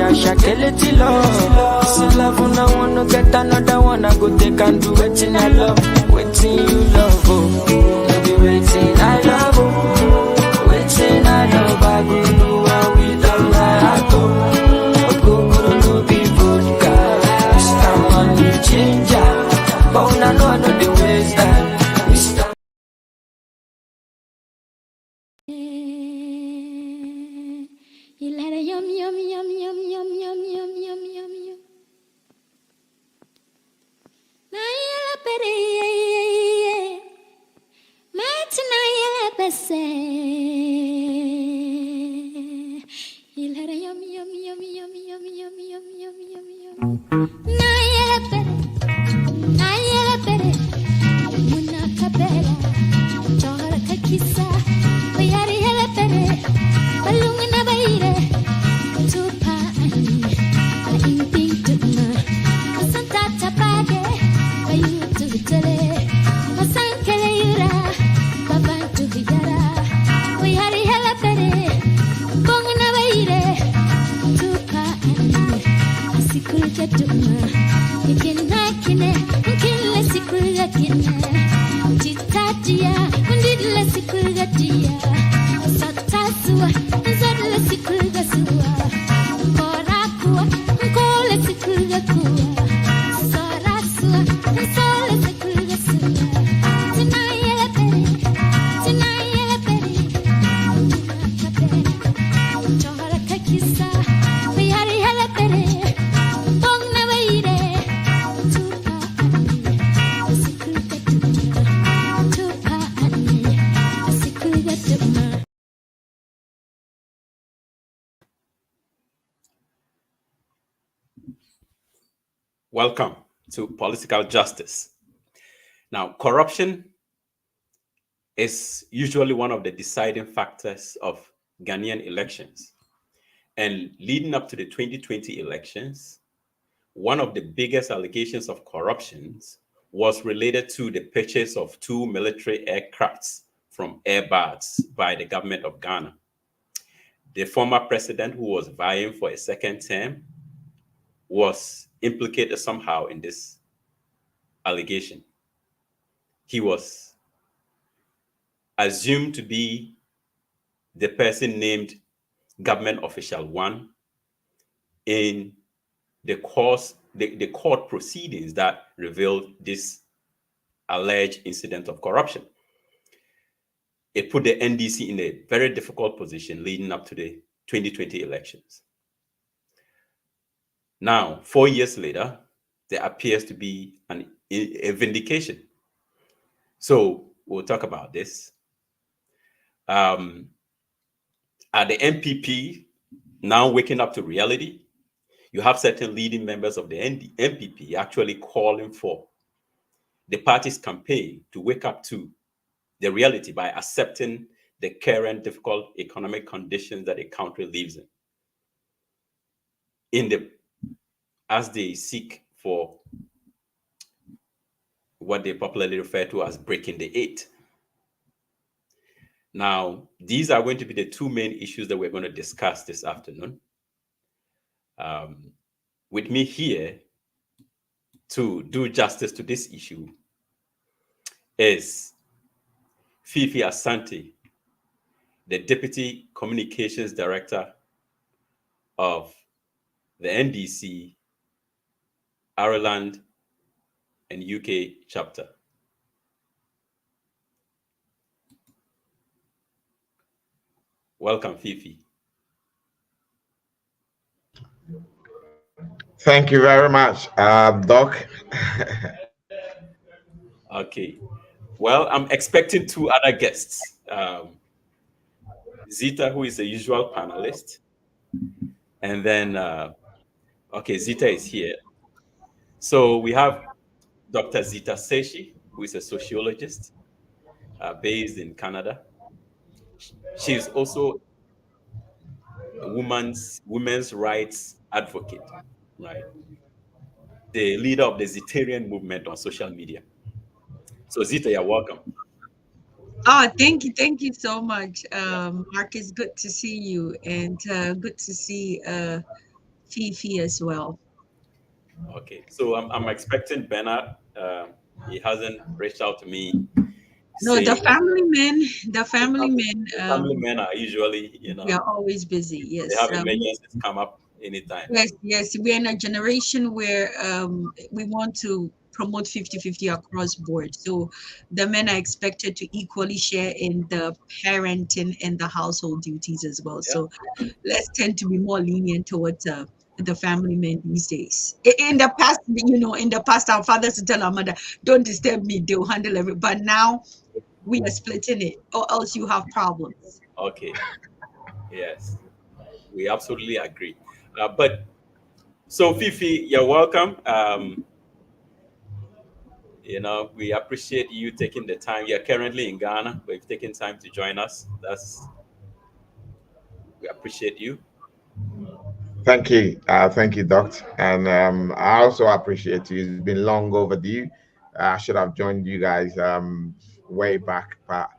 I shall kill it till love. So love when I wanna get another one, I go take and do it in I love. Waiting you love, oh. Maybe waiting I love, oh. Waiting I love, I go do well with all my heart, oh. Go no be vodka. Mr. Money Changer. But I know the ways that Mr. You let a yum yum yum yum yum yum yum yum yum yum. Naya pere, mat naya pese. You let a yum yum yum yum yum yum yum yum yum yum. Naya pere, muna kapela, chora kakisa, oyari hele pere, balungna baire. Welcome to Political Justice. Now, corruption is usually one of the deciding factors of Ghanaian elections. And leading up to the 2020 elections, one of the biggest allegations of corruption was related to the purchase of 2 military aircrafts from Airbus by the government of Ghana. The former president, who was vying for a second term, was implicated somehow in this allegation. He was assumed to be the person named Government Official 1 in the court proceedings that revealed this alleged incident of corruption. It put the NDC in a very difficult position leading up to the 2020 elections. Now, 4 years later, there appears to be a vindication. So we'll talk about this. Are the MPP now waking up to reality? You have certain leading members of the MPP actually calling for the party's campaign to wake up to the reality by accepting the current difficult economic conditions that the country lives in, as they seek for what they popularly refer to as breaking the 8. Now, these are going to be the 2 main issues that we're going to discuss this afternoon. With me here to do justice to this issue is Fifi Asante, the Deputy Communications Director of the NDC, Ireland and UK chapter. Welcome, Fifi. Thank you very much, Doc. Okay. Well, I'm expecting 2 other guests. Zita, who is the usual panelist. And then, okay, Zita is here. So we have Dr. Zita Seshi, who is a sociologist based in Canada. She is also a women's rights advocate, right? The leader of the Zitarian movement on social media. So Zita, you're welcome. Oh, thank you so much, Mark. It's good to see you, and good to see Fifi as well. Okay, so I'm expecting Bernard. He hasn't reached out to me No, the saying family men, the the family family, men, the family men are usually, we are always busy. they Yes. have emergencies come up anytime. Yes, yes. We're in a generation where we want to promote 50-50 across board. So the men are expected to equally share in the parenting and the household duties as well. Yeah. So let's tend to be more lenient towards the family men these days. In the past, in the past, our fathers would tell our mother, don't disturb me, they'll handle everything. But now we are splitting it, or else you have problems. Okay. Yes, we absolutely agree. But so Fifi, you're welcome. We appreciate you taking the time. You're currently in Ghana, but you've taken time to join us. We appreciate you. Thank you, Doc. And I also appreciate you. It's been long overdue. I should have joined you guys way back, but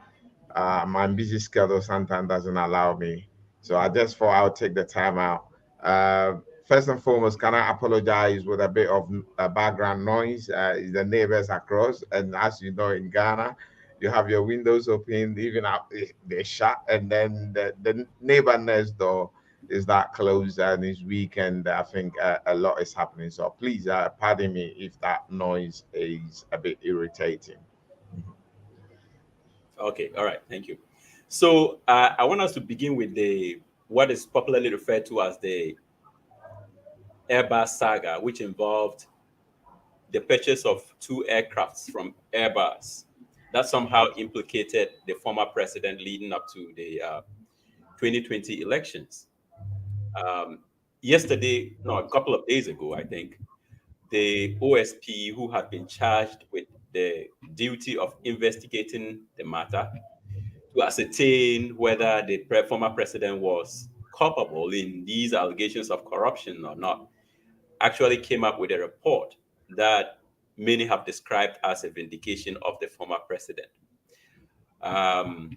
my busy schedule sometimes doesn't allow me. So I just thought I would take the time out. Uh, First and foremost, can I apologize with a bit of background noise? It's the neighbors across, and as you know, in Ghana, you have your windows open, even up they're shut, and then the neighbor next door is that closed and it's weekend. I think a lot is happening. So please, pardon me if that noise is a bit irritating. Okay, all right, thank you. So I want us to begin with the what is popularly referred to as the Airbus saga, which involved the purchase of two aircrafts from Airbus that somehow implicated the former president leading up to the 2020 elections. Um, Yesterday, no, a couple of days ago, I think, the OSP, who had been charged with the duty of investigating the matter to ascertain whether the former president was culpable in these allegations of corruption or not, actually came up with a report that many have described as a vindication of the former president. Um,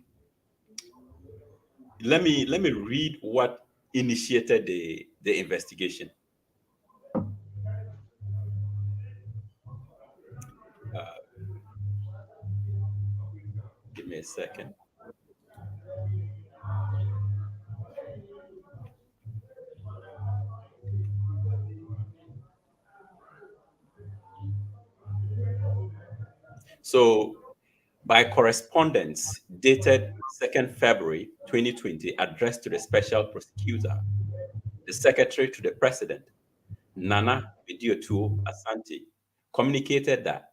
let me read what initiated the investigation. Uh, Give me a second. So, by correspondence dated 2nd February 2020, addressed to the special prosecutor, the secretary to the president, Nana Vidiotuo Asante, communicated that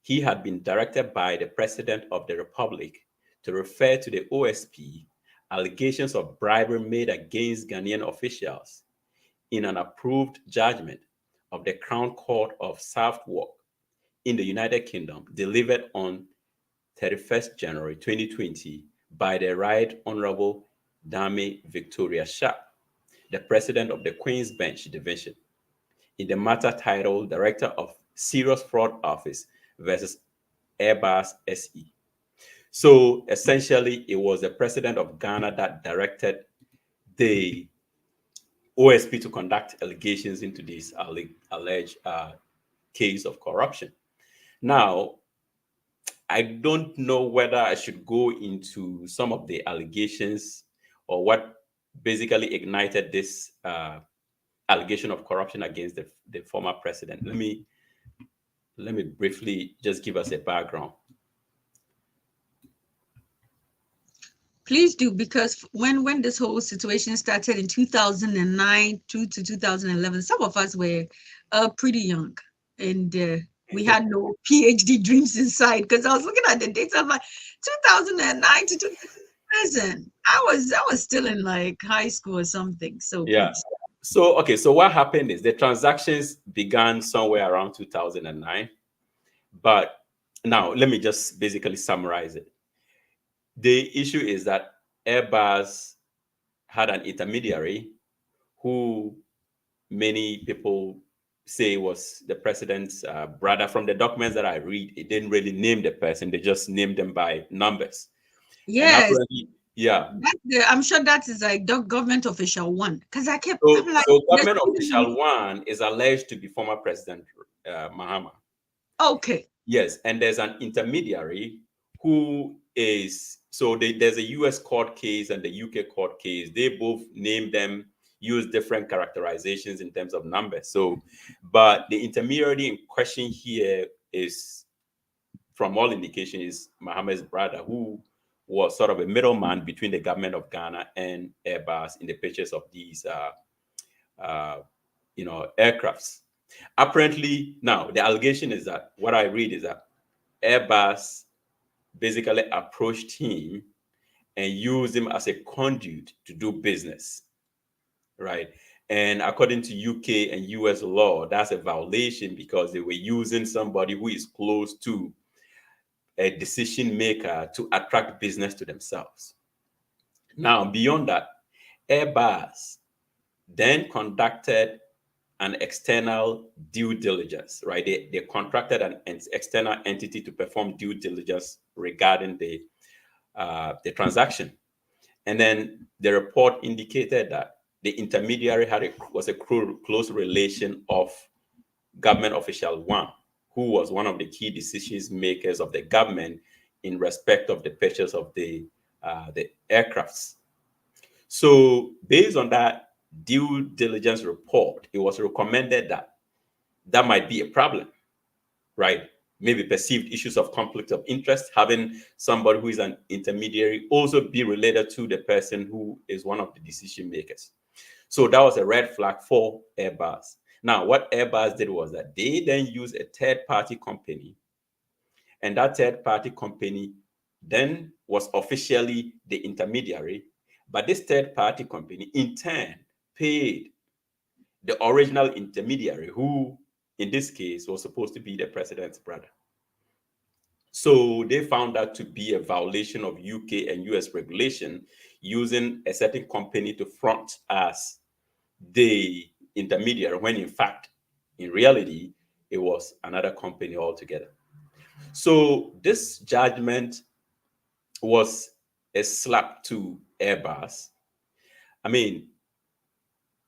he had been directed by the President of the Republic to refer to the OSP allegations of bribery made against Ghanaian officials in an approved judgment of the Crown Court of Southwark in the United Kingdom, delivered on 31st January 2020 by the Right Honorable Dame Victoria Sharp, the President of the Queen's Bench Division, in the matter titled Director of Serious Fraud Office versus Airbus SE. So essentially, it was the president of Ghana that directed the OSP to conduct allegations into this alleged case of corruption. Now, I don't know whether I should go into some of the allegations or what basically ignited this allegation of corruption against the former president. Let me briefly just give us a background. Please do, because when this whole situation started in 2009 to 2011, some of us were pretty young, and we had no PhD dreams inside. Because I was looking at the dates, I'm like 2009 to 2000. I was still in like high school or something. So Yeah. please. So, okay, so what happened is the transactions began somewhere around 2009. But now let me just basically summarize it. The issue is that Airbus had an intermediary who many people say was the president's brother. From the documents that I read, it didn't really name the person, they just named them by numbers. And Yes. apparently, Yeah. I'm sure that is like the government official one. Because I'm like, So government official one is alleged to be former President Mahama. okay. Yes, and there's an intermediary who is there's a US court case and the UK court case. They both name them, use different characterizations in terms of numbers. So, but the intermediary in question here is, from all indication, is Mahama's brother, who was sort of a middleman between the government of Ghana and Airbus in the purchase of these aircrafts. Apparently, now the allegation is that what I read is that Airbus basically approached him and used him as a conduit to do business, right? And according to UK and US law, that's a violation because they were using somebody who is close to a decision maker to attract business to themselves. Now, beyond that, Airbus then conducted an external due diligence, right? They contracted an external entity to perform due diligence regarding the transaction. And then the report indicated that the intermediary was a close relation of government official one, who was one of the key decision makers of the government in respect of the purchase of the aircrafts. So based on that due diligence report, it was recommended that might be a problem, right? Maybe perceived issues of conflict of interest, having somebody who is an intermediary also be related to the person who is one of the decision makers. So that was a red flag for Airbus. Now, what Airbus did was that they then used a third-party company, and that third-party company then was officially the intermediary, but this third-party company in turn paid the original intermediary, who in this case was supposed to be the president's brother. So they found that to be a violation of UK and US regulation, using a certain company to front as the intermediary, when in fact, in reality, it was another company altogether. So this judgment was a slap to Airbus. I mean,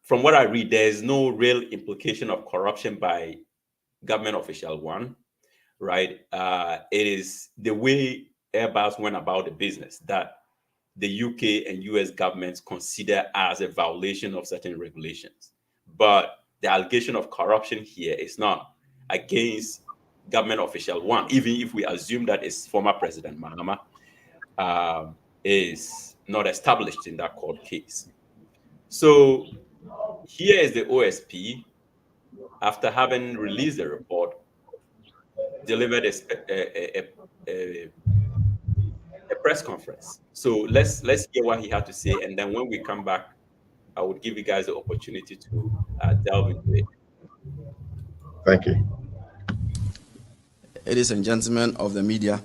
from what I read, there is no real implication of corruption by government official one, right? It is the way Airbus went about the business that the UK and US governments consider as a violation of certain regulations. But the allegation of corruption here is not against government official one, even if we assume that it's former President Mahama, is not established in that court case. So here is the OSP, after having released the report, delivered a press conference. So let's hear what he had to say, and then when we come back, I would give you guys the opportunity to delve into it. Thank you. Ladies and gentlemen of the media,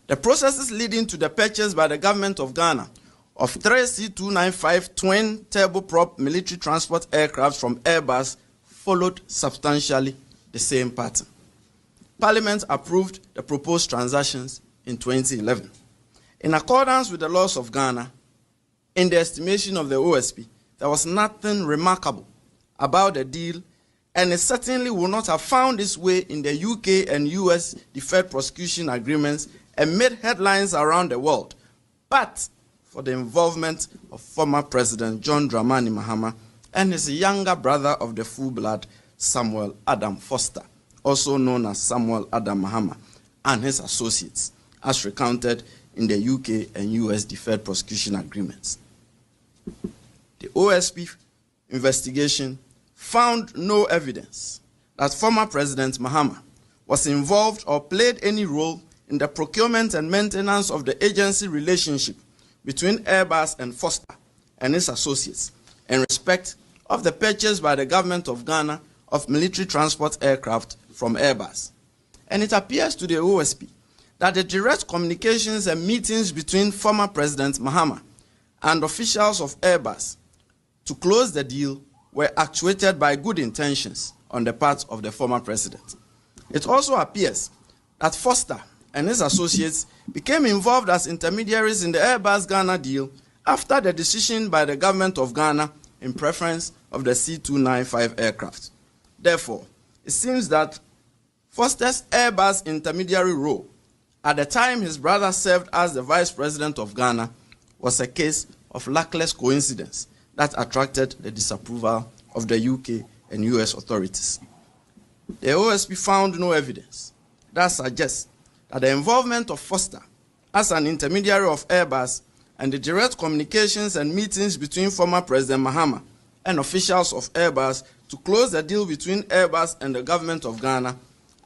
the processes leading to the purchase by the government of Ghana of 3 C-295 twin turboprop military transport aircraft from Airbus followed substantially the same pattern. Parliament approved the proposed transactions in 2011. In accordance with the laws of Ghana, in the estimation of the OSP, there was nothing remarkable about the deal, and it certainly would not have found its way in the UK and US deferred prosecution agreements and made headlines around the world, but for the involvement of former President John Dramani Mahama and his younger brother of the full blood, Samuel Adam Foster, also known as Samuel Adam Mahama, and his associates, as recounted in the UK and US deferred prosecution agreements. The OSP investigation found no evidence that former President Mahama was involved or played any role in the procurement and maintenance of the agency relationship between Airbus and Foster and his associates in respect of the purchase by the government of Ghana of military transport aircraft from Airbus. And it appears to the OSP that the direct communications and meetings between former President Mahama and officials of Airbus to close the deal were actuated by good intentions on the part of the former president. It also appears that Foster and his associates became involved as intermediaries in the Airbus Ghana deal after the decision by the government of Ghana in preference of the C-295 aircraft. Therefore, it seems that Foster's Airbus intermediary role at the time his brother served as the vice president of Ghana was a case of luckless coincidence that attracted the disapproval of the UK and US authorities. The OSP found no evidence that suggests that the involvement of Foster as an intermediary of Airbus and the direct communications and meetings between former President Mahama and officials of Airbus to close the deal between Airbus and the government of Ghana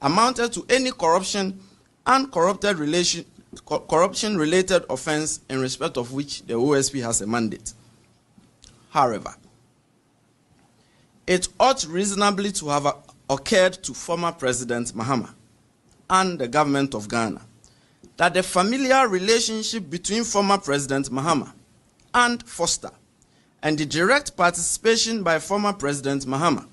amounted to any corruption and corruption-related offense in respect of which the OSP has a mandate. However, it ought reasonably to have occurred to former President Mahama and the government of Ghana that the familiar relationship between former President Mahama and Foster and the direct participation by former President Mahama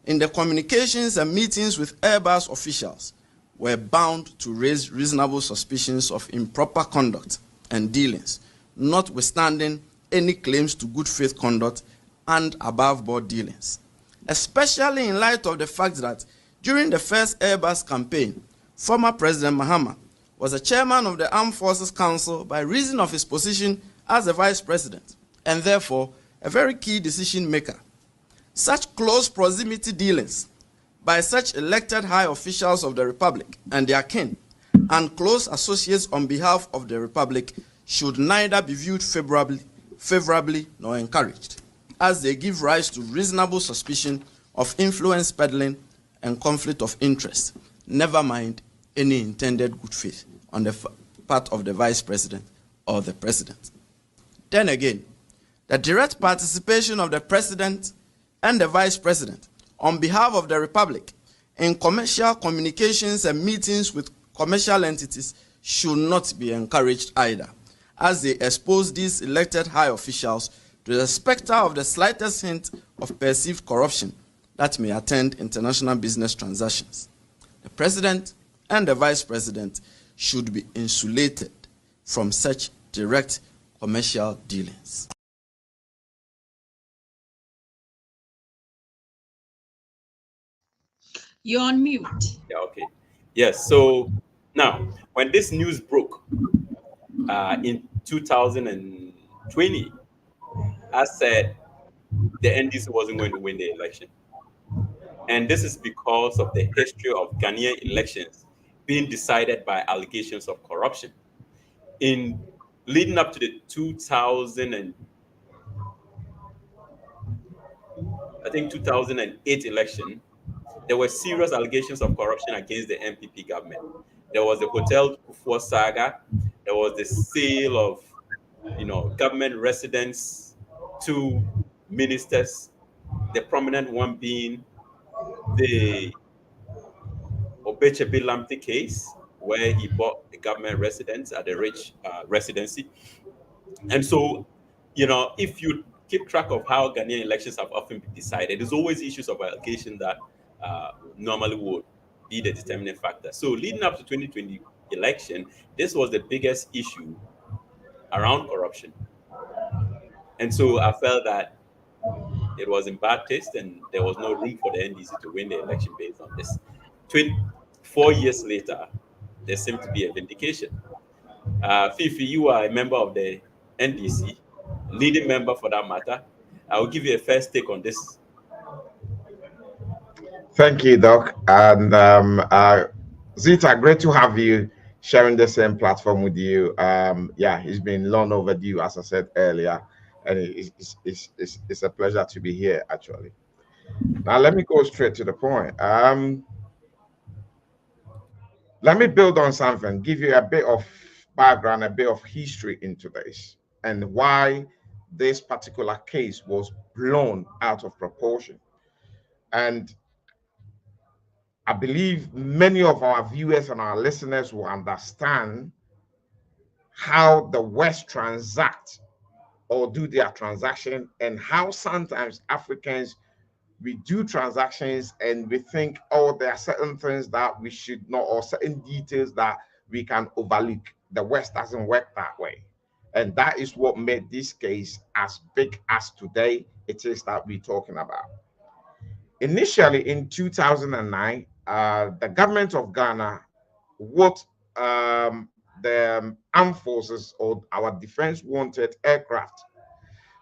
in the communications and meetings with Airbus officials were bound to raise reasonable suspicions of improper conduct and dealings, notwithstanding any claims to good faith conduct and above-board dealings, especially in light of the fact that during the first Airbus campaign, former President Mahama was a chairman of the Armed Forces Council by reason of his position as the vice president, and therefore a very key decision maker. Such close proximity dealings by such elected high officials of the Republic and their kin and close associates on behalf of the Republic should neither be viewed favorably nor encouraged, as they give rise to reasonable suspicion of influence peddling and conflict of interest, never mind any intended good faith on the part of the vice president or the president. Then again, the direct participation of the president and the vice president on behalf of the Republic in commercial communications and meetings with commercial entities should not be encouraged either, as they expose these elected high officials to the specter of the slightest hint of perceived corruption that may attend international business transactions. The president and the vice president should be insulated from such direct commercial dealings. You're on mute. Yeah, okay. Yes, so now, when this news broke in 2020, I said the NDC wasn't going to win the election. And this is because of the history of Ghanaian elections being decided by allegations of corruption. In leading up to the 2008 election, there were serious allegations of corruption against the MPP government. There was the Hotel Kufuor Saga. There was the sale of, government residence to ministers. The prominent one being the Obechebi Lamte case, where he bought a government residence at a rich residency. And so, if you keep track of how Ghanaian elections have often been decided, there's always issues of allegation that normally would be the determining factor. So leading up to 2020 election, this was the biggest issue around corruption. And so I felt that it was in bad taste and there was no room for the NDC to win the election based on this. 4 years later, there seemed to be a vindication. Fifi, you are a member of the NDC, leading member for that matter. I will give you a first take on this. Thank you, Doc. And Zita, great to have you sharing the same platform with you. Yeah, it's been long overdue, as I said earlier, and it's a pleasure to be here, actually. Now, let me go straight to the point. Let me build on something, give you a bit of background, a bit of history into this, and why this particular case was blown out of proportion. And I believe many of our viewers and our listeners will understand how the West transact or do their transaction, and how sometimes Africans, we do transactions and we think, oh, there are certain things that we should not, or certain details that we can overlook. The West doesn't work that way. And that is what made this case as big as today it is that we're talking about. Initially in 2009, the government of Ghana, what the armed forces or our defense wanted aircraft.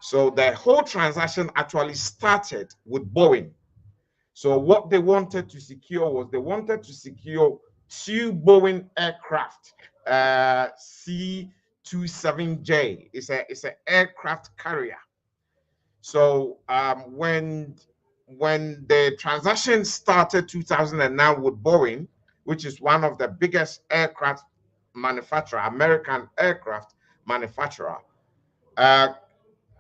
So the whole transaction actually started with Boeing. So what they wanted to secure was they wanted to secure two Boeing aircraft, C-27J. It's an aircraft carrier. So when the transaction started 2009 with Boeing, which is one of the biggest aircraft manufacturer, American aircraft manufacturer,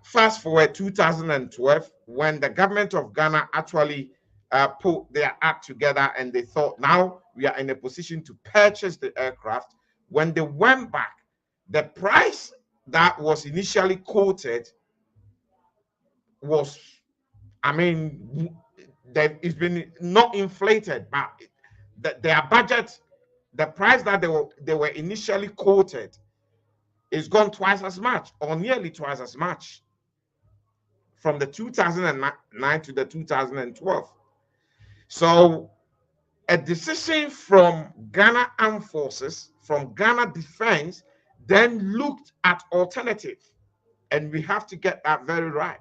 fast forward 2012, when the government of Ghana actually put their act together and they thought now we are in a position to purchase the aircraft. When they went back, the price that was initially quoted was, I mean, that it's been not inflated, but their budget, the price that they were initially quoted is gone twice as much or nearly twice as much from the 2009 to the 2012. So a decision from Ghana Armed Forces, from Ghana Defense, then looked at alternative. And we have to get that very right.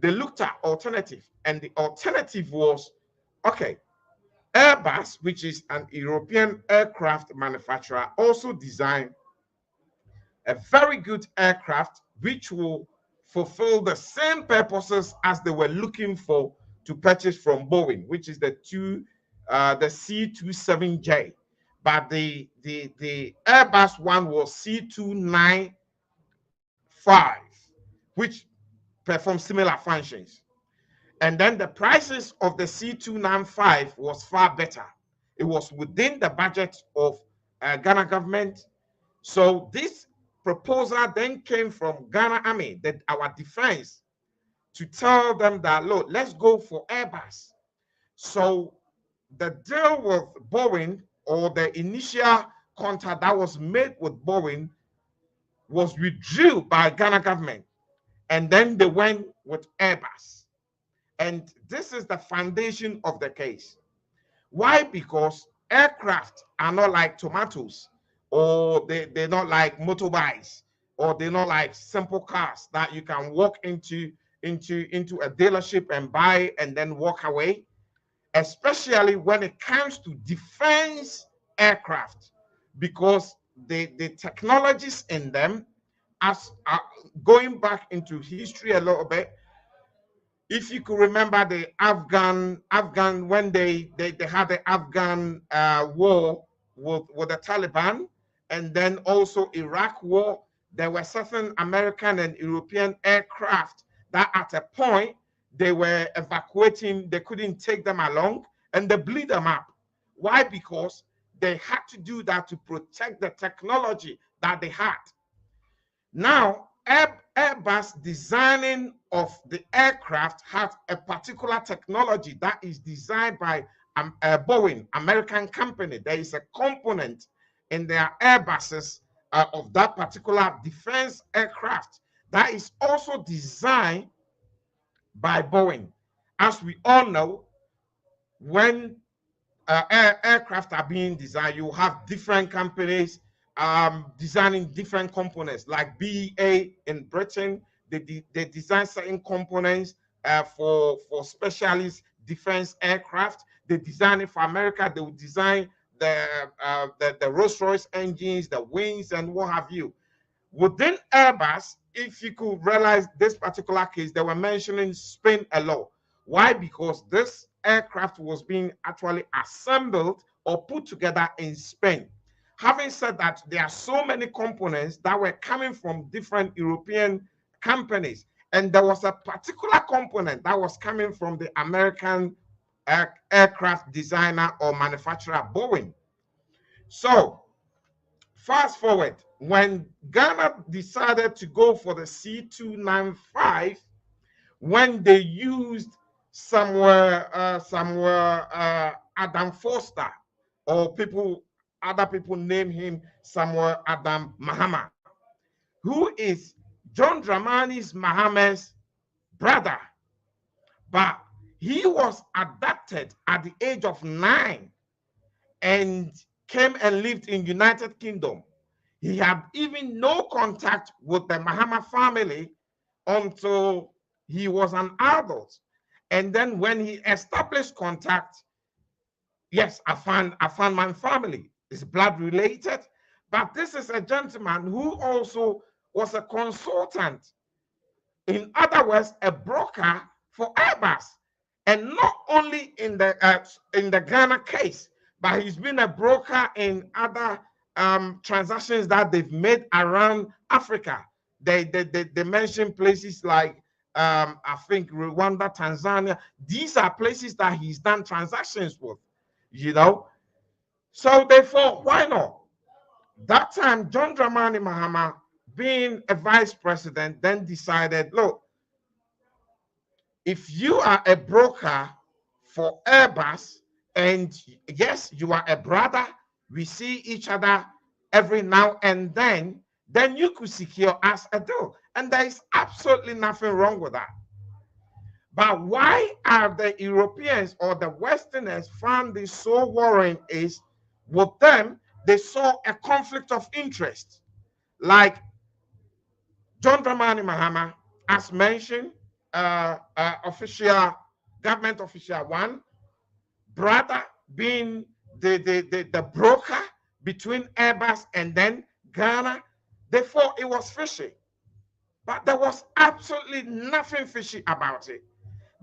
They looked at alternative, and the alternative was, okay, Airbus, which is an European aircraft manufacturer, also designed a very good aircraft which will fulfill the same purposes as they were looking for to purchase from Boeing, which is the C-27J. But the Airbus one was C-295, which performs similar functions. And then the prices of the C-295 was far better. It was within the budget of Ghana government. So this proposal then came from Ghana Army, that our defense, to tell them that, look, let's go for Airbus. So the deal with Boeing, or the initial contract that was made with Boeing, was withdrew by Ghana government. And then they went with Airbus. And this is the foundation of the case. Why? Because aircraft are not like tomatoes, or they're not like motorbikes, or they're not like simple cars that you can walk into a dealership and buy and then walk away. Especially when it comes to defense aircraft, because the technologies in them, as going back into history a little bit, if you could remember the Afghan when they had the Afghan war with the Taliban, and then also Iraq war, there were certain American and European aircraft that at a point they were evacuating, they couldn't take them along, and they blew them up. Why? Because they had to do that to protect the technology that they had. Now, Airbus designing of the aircraft has a particular technology that is designed by Boeing, American company. There is a component in their Airbuses of that particular defense aircraft that is also designed by Boeing. As we all know, when aircraft are being designed, you have different companies designing different components. Like BEA in Britain, they design certain components for specialist defense aircraft. They design it for America. They will design the Rolls-Royce engines, the wings, and what have you. Within Airbus, if you could realize this particular case, they were mentioning Spain a lot. Why? Because this aircraft was being actually assembled or put together in Spain. Having said that, there are so many components that were coming from different European companies, and there was a particular component that was coming from the American aircraft designer or manufacturer, Boeing. So fast forward, when Ghana decided to go for the C-295, when they used somewhere Adam Foster, or other people name him somewhere Adam Mahama. who is John Dramani's Mahama's brother, but he was abducted at the age of 9 and came and lived in United Kingdom. He had even no contact with the Mahama family until he was an adult. And then when he established contact, yes, I found my family. It's blood related, but this is a gentleman who also was a consultant. In other words, a broker for Airbus, and not only in the Ghana case, but he's been a broker in other transactions that they've made around Africa. They mention places like I think Rwanda, Tanzania. These are places that he's done transactions with, you know. So they thought, why not? That time, John Dramani Mahama, being a vice president, then decided, look, if you are a broker for Airbus, and yes, you are a brother, we see each other every now and then you could secure us a deal. And there is absolutely nothing wrong with that. But why are the Europeans or the Westerners found this so worrying is with them, they saw a conflict of interest. Like John Dramani Mahama, as mentioned, government official one, brother being the broker between Airbus and then Ghana, they thought it was fishy. But there was absolutely nothing fishy about it.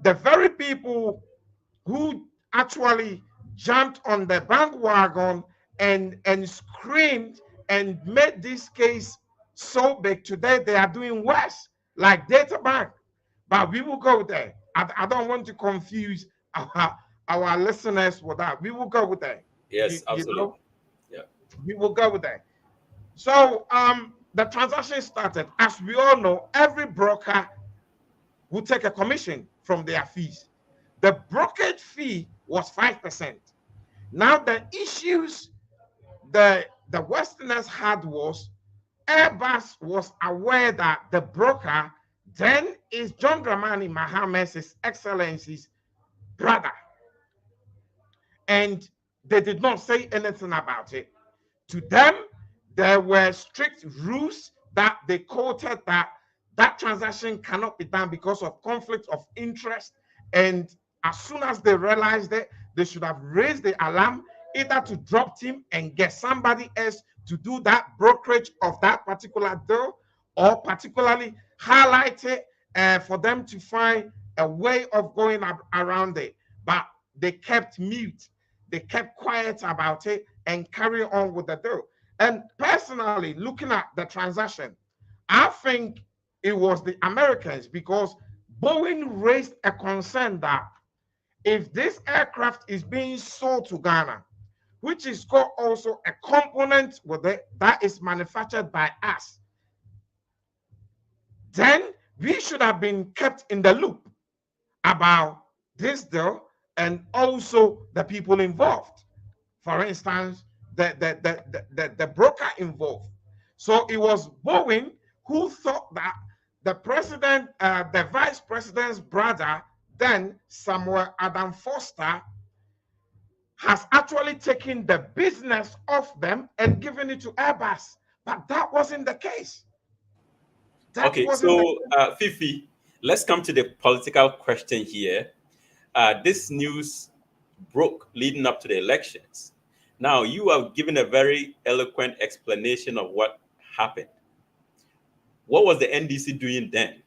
The very people who actually jumped on the bandwagon and screamed and made this case so big, today they are doing worse, like data bank. But we will go there. I don't want to confuse our listeners with that. We will go with that. Yes, absolutely. Yeah. We will go with that. So the transaction started. As we all know, every broker will take a commission from their fees. The brokerage fee was 5%. Now the issues the Westerners had was Airbus was aware that the broker then is John Dramani Mahama's His Excellency's brother. And they did not say anything about it. To them, there were strict rules that they quoted that transaction cannot be done because of conflict of interest. And as soon as they realized it, they should have raised the alarm, either to drop him and get somebody else to do that brokerage of that particular deal, or particularly highlight it for them to find a way of going around it. But they kept mute. They kept quiet about it and carry on with the deal. And personally, looking at the transaction, I think it was the Americans, because Boeing raised a concern that if this aircraft is being sold to Ghana, which is got also a component with it that is manufactured by us, then we should have been kept in the loop about this deal and also the people involved. For instance, the broker involved. So it was Boeing who thought that the president, the vice president's brother, then Samuel Adam Foster, has actually taken the business of them and given it to Airbus. But that wasn't the case. Okay, so Fifi, let's come to the political question here. This news broke leading up to the elections. Now, you have given a very eloquent explanation of what happened. What was the NDC doing then?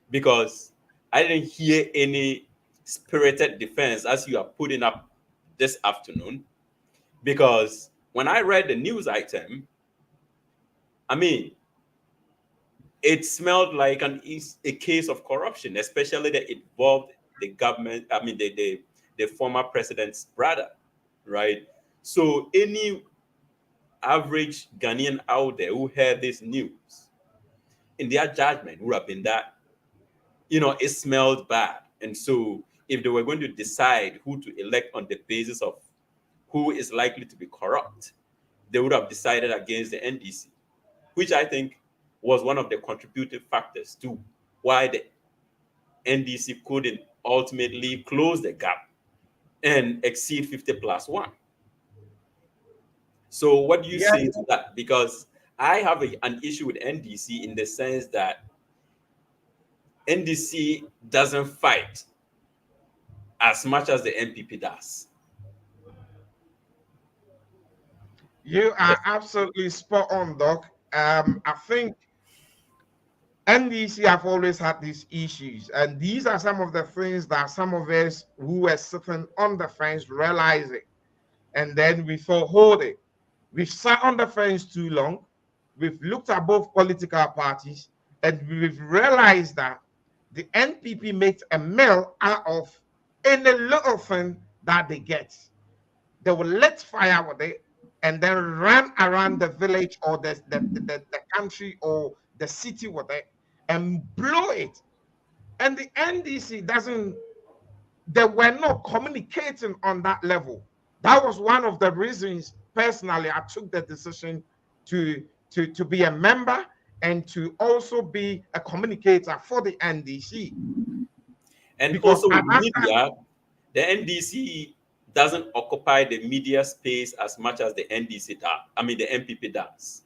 Because I didn't hear any spirited defense as you are putting up this afternoon. Because when I read the news item, I mean, it smelled like a case of corruption, especially that it involved the government, I mean, the former president's brother, right? So any average Ghanaian out there who heard this news, in their judgment, would have been that, it smelled bad. And so if they were going to decide who to elect on the basis of who is likely to be corrupt, they would have decided against the NDC, which I think was one of the contributing factors to why the NDC couldn't ultimately close the gap and exceed 50+1. So what do you Yes, say to that? Because I have an issue with NDC in the sense that NDC doesn't fight as much as the NPP does. you Yes. are absolutely spot on, Doc. I think NDC have always had these issues, and these are some of the things that some of us who were sitting on the fence realizing, and then we thought, hold it, we've sat on the fence too long, we've looked at both political parties, and we've realized that the NPP makes a meal out of any little thing that they get. They will let fire with it and then run around the village or the country or the city with it and blow it. And the NDC doesn't, they were not communicating on that level. That was one of the reasons personally I took the decision to be a member and to also be a communicator for the NDC. And Because also at with that time, media, the NDC doesn't occupy the media space as much as the NDC does. I mean, the MPP does.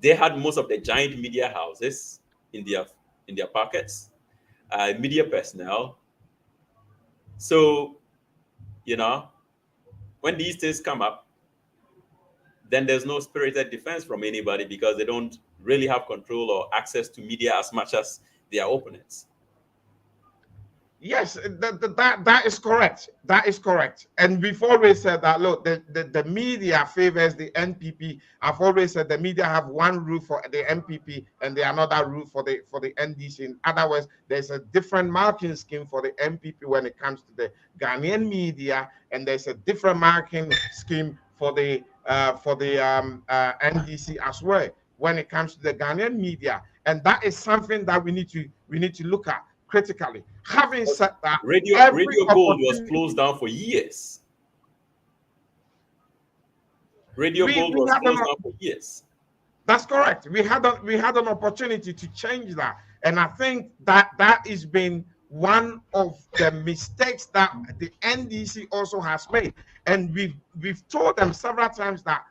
They had most of the giant media houses in their pockets, media personnel. So, you know, when these things come up, then there's no spirited defense from anybody because they don't really have control or access to media as much as their opponents. yes, that is correct. That is correct. And we've always said that, look, the media favors the NPP. I've always said the media have one rule for the NPP and the another rule for the NDC. In other words, there's a different marking scheme for the NPP when it comes to the Ghanaian media, and there's a different marking scheme for the NDC as well when it comes to the Ghanaian media. And that is something that we need to look at critically. Having said that, every Radio Gold was opportunity closed down for years. Radio we, Gold we was had closed an, down for years. that's correct. We had an opportunity to change that, and I think that has been one of the mistakes that the NDC also has made, and we've told them several times that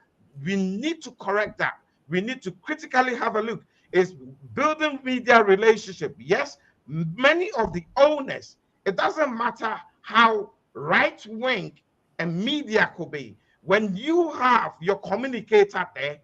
we need to correct that. We need to critically have a look. Is building media relationship. Yes, many of the owners. It doesn't matter how right wing a media could be. When you have your communicator there,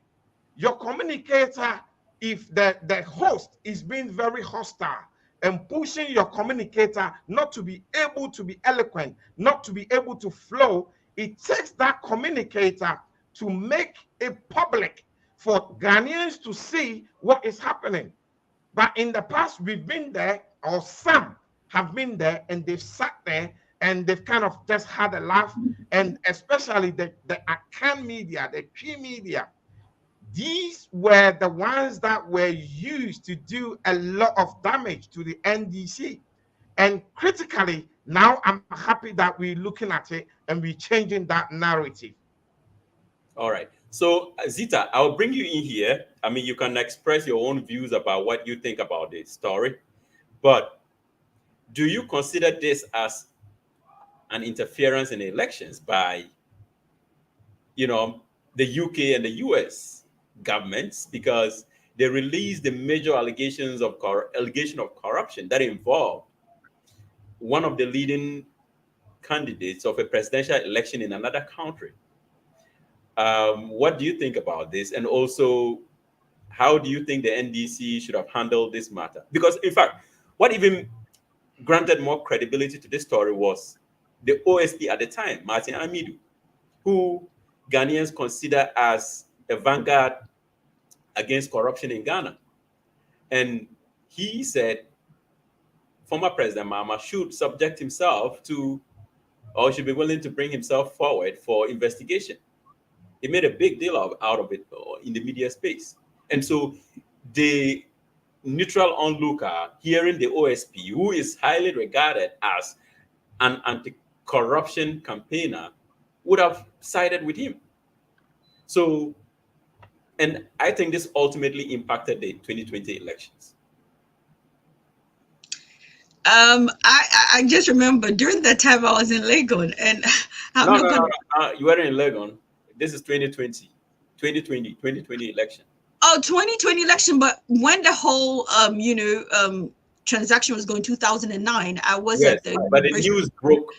your communicator, if the host is being very hostile and pushing your communicator not to be able to be eloquent, not to be able to flow, it takes that communicator to make it public for Ghanaians to see what is happening. But in the past, we've been there, or some have been there, and they've sat there and they've kind of just had a laugh. And especially the Akan media, the P media, these were the ones that were used to do a lot of damage to the NDC. And critically, now I'm happy that we're looking at it and we're changing that narrative. All right. So, Zita, I'll bring you in here. I mean, you can express your own views about what you think about this story. But do you consider this as an interference in elections by, the UK and the US governments, because they released the major allegation of corruption that involved one of the leading candidates of a presidential election in another country? What do you think about this? And also, how do you think the NDC should have handled this matter? Because, in fact, what even granted more credibility to this story was the OSP at the time, Martin Amidu, who Ghanaians consider as a vanguard against corruption in Ghana. And he said former President Mahama should subject himself to, or should be willing to bring himself forward for investigation. He made a big deal out of it in the media space. And so the neutral onlooker hearing the OSP, who is highly regarded as an anti-corruption campaigner, would have sided with him. So And I think this ultimately impacted the 2020 elections. I just remember during that time I was in Legon, and I'm No, not no, gonna. no, no. You weren't in Legon. This is 2020 election. Oh, 2020 election, but when the whole transaction was going 2009, I was Yes, at the but the university. news broke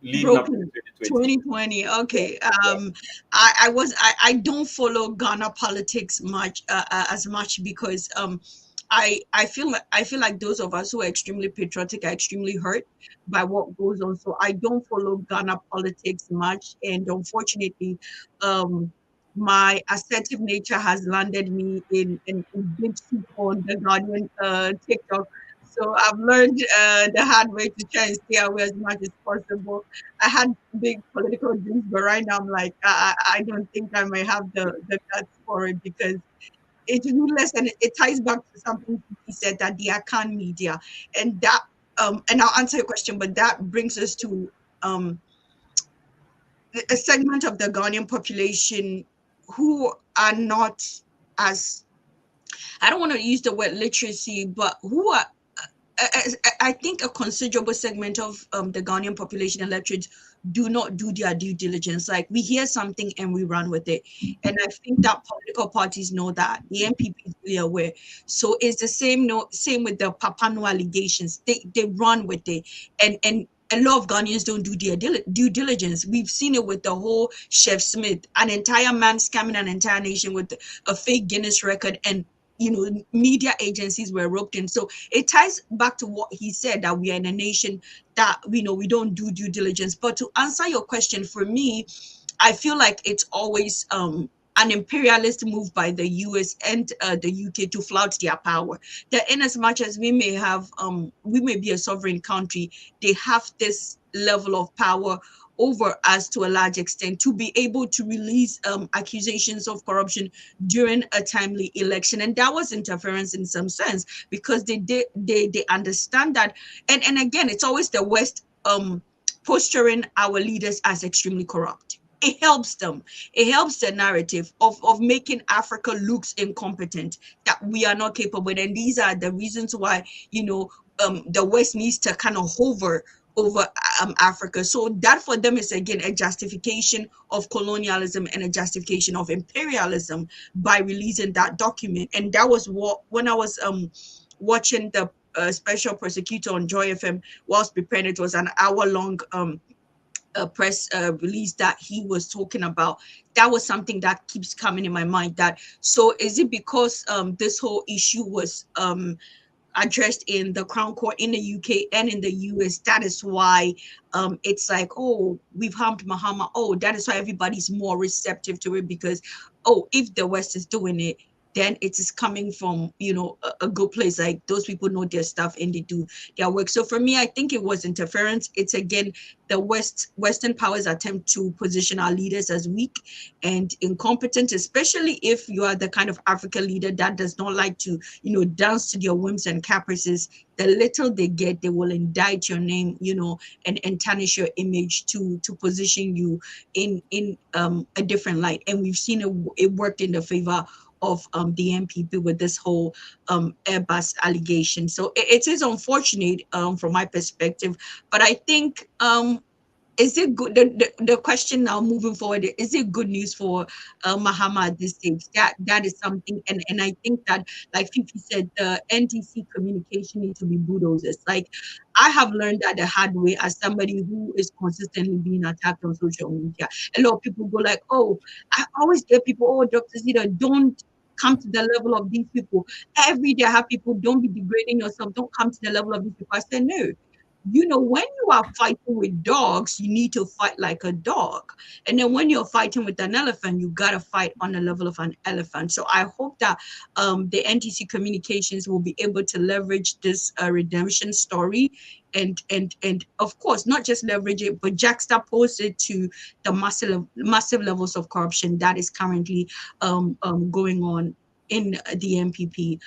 leading up to Broken 2020. 2020. Okay. Yeah. I don't follow Ghana politics much as much because I feel like those of us who are extremely patriotic are extremely hurt by what goes on. So I don't follow Ghana politics much, and unfortunately, um my assertive nature has landed me in big soup on the Guardian TikTok. So I've learned the hard way to try and stay away as much as possible. I had big political dreams, but right now I'm like, I don't think I may have the guts for it because it's ruthless and it ties back to something he said that the Akan media and that and I'll answer your question, but that brings us to um a segment of the Ghanaian population who are not as I don't want to use the word literacy, but who are I think a considerable segment of the Ghanaian population electorate do not do their due diligence. Like we hear something and we run with it, and I think that political parties know that. The NPP is really aware. So it's the same. No, same with the Papano allegations. They run with it, and a lot of Ghanaians don't do their due diligence. We've seen it with the whole Chef Smith, an entire man scamming an entire nation with a fake Guinness record, and media agencies were roped in. So it ties back to what he said that we are in a nation that we don't do due diligence. But to answer your question, for me, I feel like it's always an imperialist move by the US and the UK to flout their power. That in as much as we may be a sovereign country, they have this level of power over us to a large extent to be able to release accusations of corruption during a timely election, and that was interference in some sense because they understand that, and again, it's always the West posturing our leaders as extremely corrupt. It helps them. It helps the narrative of making Africa looks incompetent, that we are not capable. And these are the reasons why, the West needs to kind of hover over Africa. So that for them is again a justification of colonialism and a justification of imperialism by releasing that document. And that was what when I was watching the special prosecutor on Joy FM whilst preparing. It was an hour long press release that he was talking about. That was something that keeps coming in my mind. That so is it because this whole issue was addressed in the Crown Court in the UK and in the US. That is why it's like, oh, we've harmed Mahama. Oh, that is why everybody's more receptive to it because, oh, if the West is doing it, then it is coming from, a good place. Like those people know their stuff and they do their work. So for me, I think it was interference. It's again the Western powers attempt to position our leaders as weak and incompetent, especially if you are the kind of African leader that does not like to, dance to their whims and caprices. The little they get, they will indict your name, and tarnish your image to position you in a different light. And we've seen it worked in the favor of the NPP with this whole Airbus allegation. So it is unfortunate from my perspective, but I think is it good? The question now moving forward, is it good news for Mahama at this stage? That is something, and I think that, like Fifi said, the NTC communication needs to be bulldozers. Like I have learned that the hard way as somebody who is consistently being attacked on social media. A lot of people go like, "Oh, I always get people, oh, Dr. Zita, don't come to the level of these people." Every day I have people, don't be degrading yourself, don't come to the level of these people. I said, no, when you are fighting with dogs, you need to fight like a dog. And then when you're fighting with an elephant, you got to fight on the level of an elephant. So I hope that the NTC communications will be able to leverage this redemption story and of course, not just leverage it, but juxtapose it to the massive levels of corruption that is currently going on in the MPP.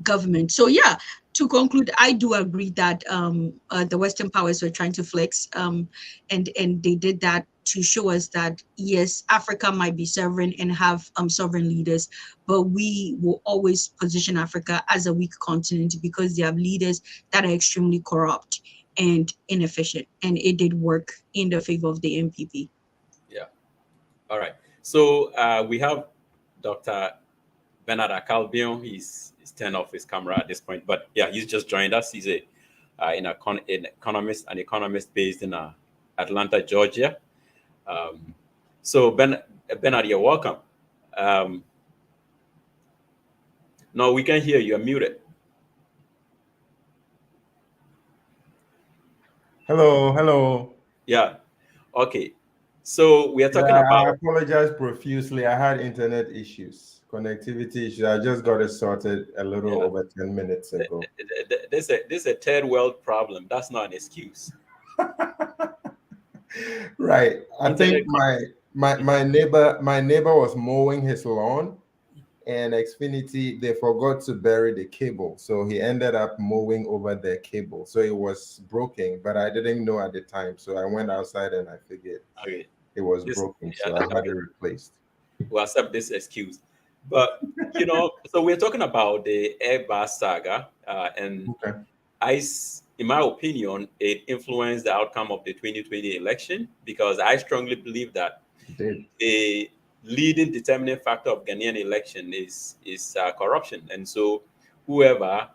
government. So yeah, to conclude, I do agree that the Western powers were trying to flex, and they did that to show us that yes, Africa might be sovereign and have sovereign leaders, but we will always position Africa as a weak continent because they have leaders that are extremely corrupt and inefficient, and it did work in the favor of the MPP. Yeah. All right. So we have Dr. Bernard Akalbion. He's turned off his camera at this point, but yeah, he's just joined us. He's an economist based in Atlanta, Georgia. So Bernard, you're welcome. No, we can hear you. You're muted. Hello. Yeah. Okay. So we are talking I about. apologize profusely. I had internet issues, connectivity issues. I just got it sorted a little over 10 minutes ago. This is a third world problem. That's not an excuse. Right. I think my neighbor was mowing his lawn, and Xfinity, they forgot to bury the cable, so he ended up mowing over the cable, so it was broken, but I didn't know at the time, so I went outside and I figured it was broken, so I had it replaced. We'll accept this excuse, but so we're talking about the Airbus saga, and in my opinion, it influenced the outcome of the 2020 election, because I strongly believe that the leading determining factor of Ghanaian election is corruption. And so whoever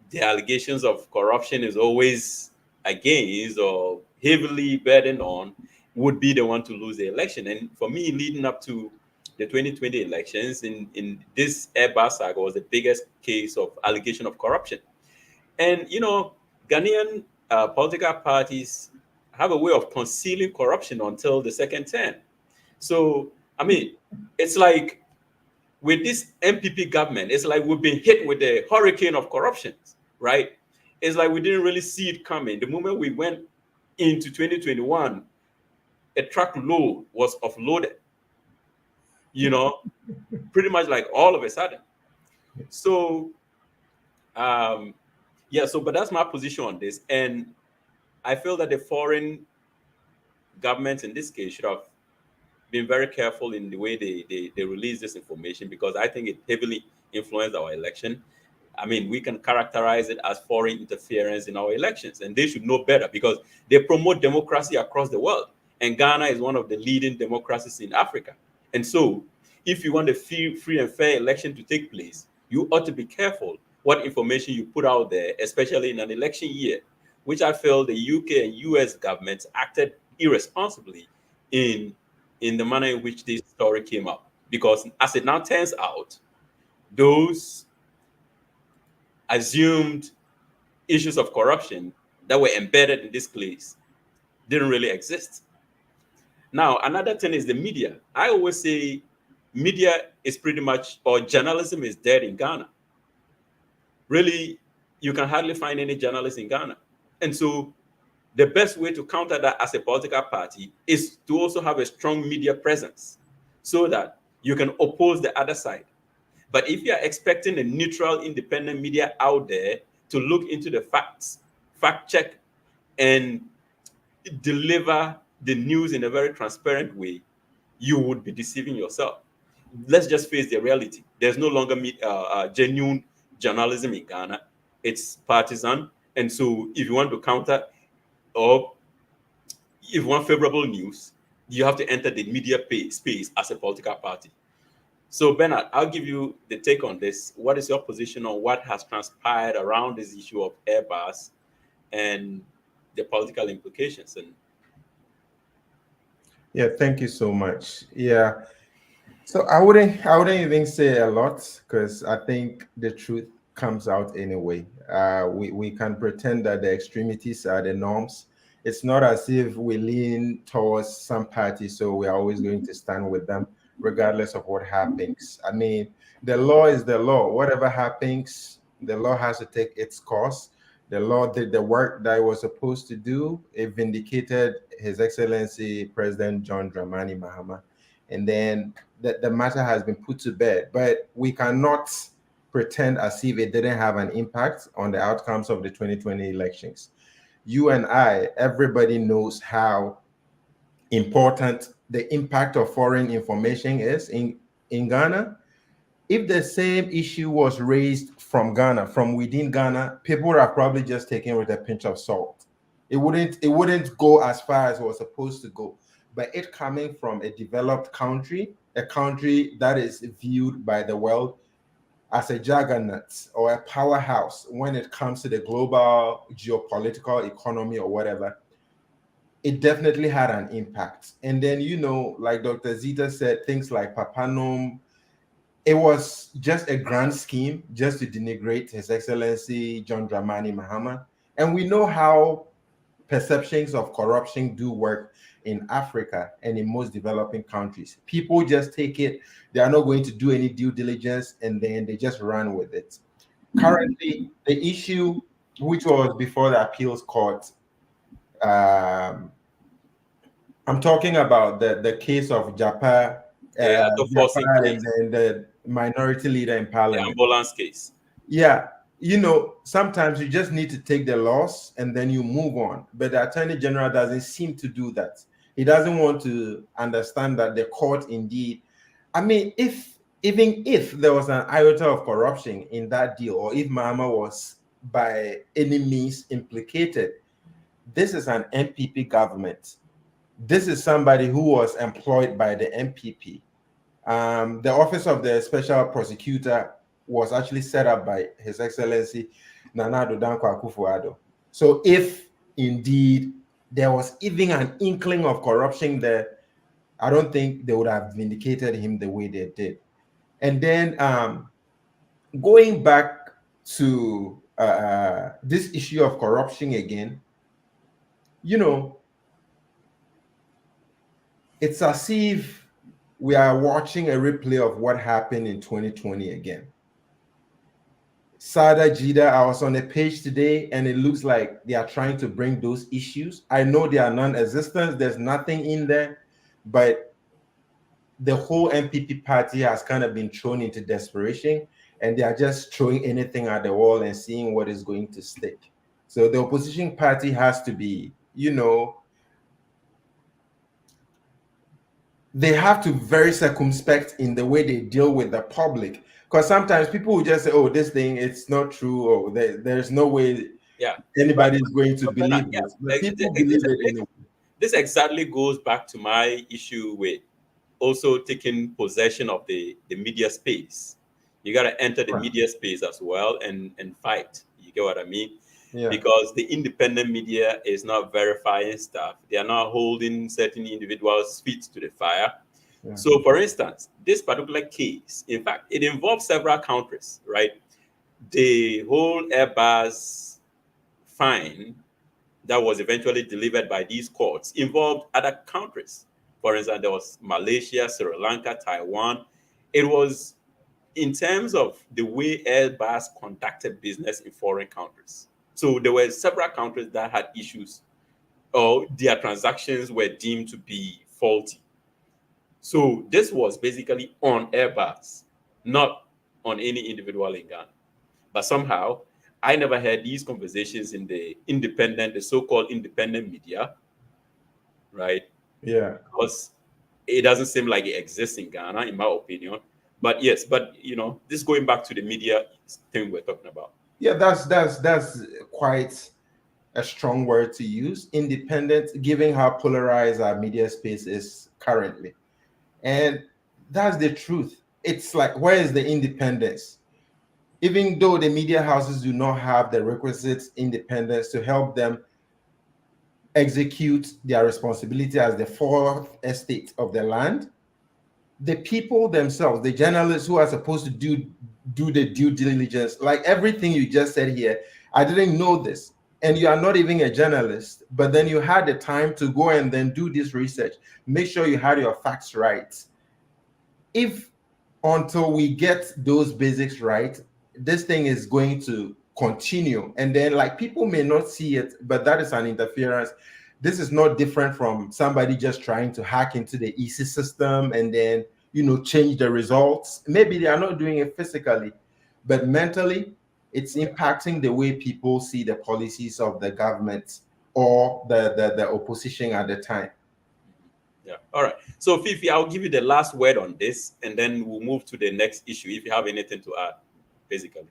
the allegations of corruption is always against or heavily burdened on would be the one to lose the election. And for me, leading up to the 2020 elections, in this Airbus saga was the biggest case of allegation of corruption. And, Ghanaian political parties have a way of concealing corruption until the second term. So, I mean, it's like with this MPP government, it's like we've been hit with a hurricane of corruption, right? It's like we didn't really see it coming. The moment we went into 2021, a truckload was offloaded, pretty much like all of a sudden. So, but that's my position on this. And I feel that the foreign governments in this case should have been very careful in the way they release this information, because I think it heavily influenced our election. I mean, we can characterize it as foreign interference in our elections, and they should know better because they promote democracy across the world. And Ghana is one of the leading democracies in Africa. And so if you want a free and fair election to take place, you ought to be careful what information you put out there, especially in an election year, which I feel the UK and US governments acted irresponsibly in the manner in which this story came up. Because as it now turns out, those assumed issues of corruption that were embedded in this case didn't really exist. Now, another thing is the media. I always say media is pretty much, or journalism is dead in Ghana. Really, you can hardly find any journalists in Ghana. And so the best way to counter that as a political party is to also have a strong media presence so that you can oppose the other side. But if you are expecting a neutral, independent media out there to look into the facts, fact check, and deliver the news in a very transparent way, you would be deceiving yourself. Let's just face the reality. There's no longer genuine journalism in Ghana. It's partisan. And so if you want to counter, or if you want favorable news, you have to enter the media space as a political party. So Bernard, I'll give you the take on this. What is your position on what has transpired around this issue of Airbus and the political implications? And yeah, thank you so much. Yeah, so I wouldn't even say a lot, because I think the truth comes out anyway. We can pretend that the extremities are the norms. It's not as if we lean towards some party, so we're always going to stand with them regardless of what happens. I mean, the law is the law. Whatever happens, the law has to take its course. The law did the work that it was supposed to do. It vindicated His Excellency President John Dramani Mahama. And then the matter has been put to bed. But we cannot pretend as if it didn't have an impact on the outcomes of the 2020 elections. You and I, everybody knows how important the impact of foreign information is in Ghana. If the same issue was raised from Ghana, from within Ghana, people would have probably just taken it with a pinch of salt. It wouldn't go as far as it was supposed to go. But it coming from a developed country, a country that is viewed by the world as a juggernaut or a powerhouse when it comes to the global geopolitical economy or whatever, it definitely had an impact. And then, like Dr. Zita said, things like Papanum, it was just a grand scheme just to denigrate His Excellency John Dramani Mahama. And we know how perceptions of corruption do work in Africa and in most developing countries. People just take it, they are not going to do any due diligence, and then they just run with it. Currently, the issue, which was before the appeals court, I'm talking about the case of Japa, the forcing case. and the minority leader in parliament. The ambulance case. Yeah, sometimes you just need to take the loss and then you move on. But the Attorney General doesn't seem to do that. He doesn't want to understand that the court indeed, even if there was an iota of corruption in that deal, or if Mahama was by any means implicated, this is an MPP government. This is somebody who was employed by the MPP. The office of the special prosecutor was actually set up by His Excellency Nana Addo Dankwa Akufo-Addo. So if indeed there was even an inkling of corruption there, I don't think they would have vindicated him the way they did. And then going back to this issue of corruption again, it's as if we are watching a replay of what happened in 2020 again. Sada Jida, I was on a page today and it looks like they are trying to bring those issues. I know they are non-existent, there's nothing in there, but the whole MPP party has kind of been thrown into desperation and they are just throwing anything at the wall and seeing what is going to stick. So the opposition party has to be, they have to be very circumspect in the way they deal with the public. Because sometimes people will just say, oh, this thing, it's not true, or there's no way anybody's going to believe this. But people believe it anyway. This exactly goes back to my issue with also taking possession of the media space. You got to enter the media space as well and fight. You get what I mean? Yeah. Because the independent media is not verifying stuff. They are not holding certain individuals' feet to the fire. Yeah. So, for instance, this particular case, in fact, it involves several countries, right? The whole Airbus fine that was eventually delivered by these courts involved other countries. For instance, there was Malaysia, Sri Lanka, Taiwan. It was in terms of the way Airbus conducted business in foreign countries. So there were several countries that had issues or their transactions were deemed to be faulty. So this was basically on Airbus, not on any individual in Ghana. But somehow, I never heard these conversations in the so-called independent media, right? Yeah. Because it doesn't seem like it exists in Ghana, in my opinion. But yes, this going back to the media thing we're talking about. Yeah, that's quite a strong word to use. Independent, given how polarized our media space is currently. And that's the truth. It's like, where is the independence? Even though the media houses do not have the requisite independence to help them execute their responsibility as the fourth estate of the land, the people themselves, the journalists who are supposed to do the due diligence, like everything you just said here, I didn't know this. And you are not even a journalist, but then you had the time to go and then do this research. Make sure you had your facts right. If until we get those basics right, this thing is going to continue. And then like people may not see it, but that is an interference. This is not different from somebody just trying to hack into the EC system and then, change the results. Maybe they are not doing it physically, but mentally, it's impacting the way people see the policies of the government or the opposition at the time. Yeah. All right. So, Fifi, I'll give you the last word on this, and then we'll move to the next issue if you have anything to add, basically.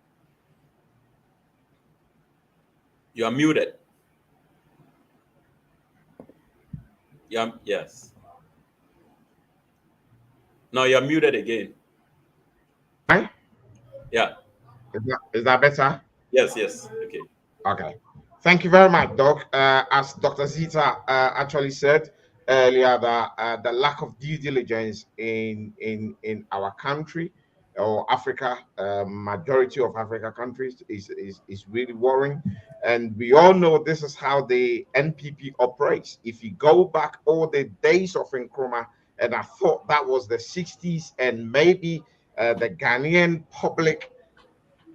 You are muted. Yeah. Yes. No, you're muted again. Right? Yeah. Is that better? Yes. Yes. Okay. Okay. Thank you very much, Doc. As Dr. Zita actually said earlier, that the lack of due diligence in our country or Africa, majority of Africa countries is really worrying. And we all know this is how the NPP operates. If you go back all the days of Nkrumah, and I thought that was the 60s, and maybe the Ghanaian public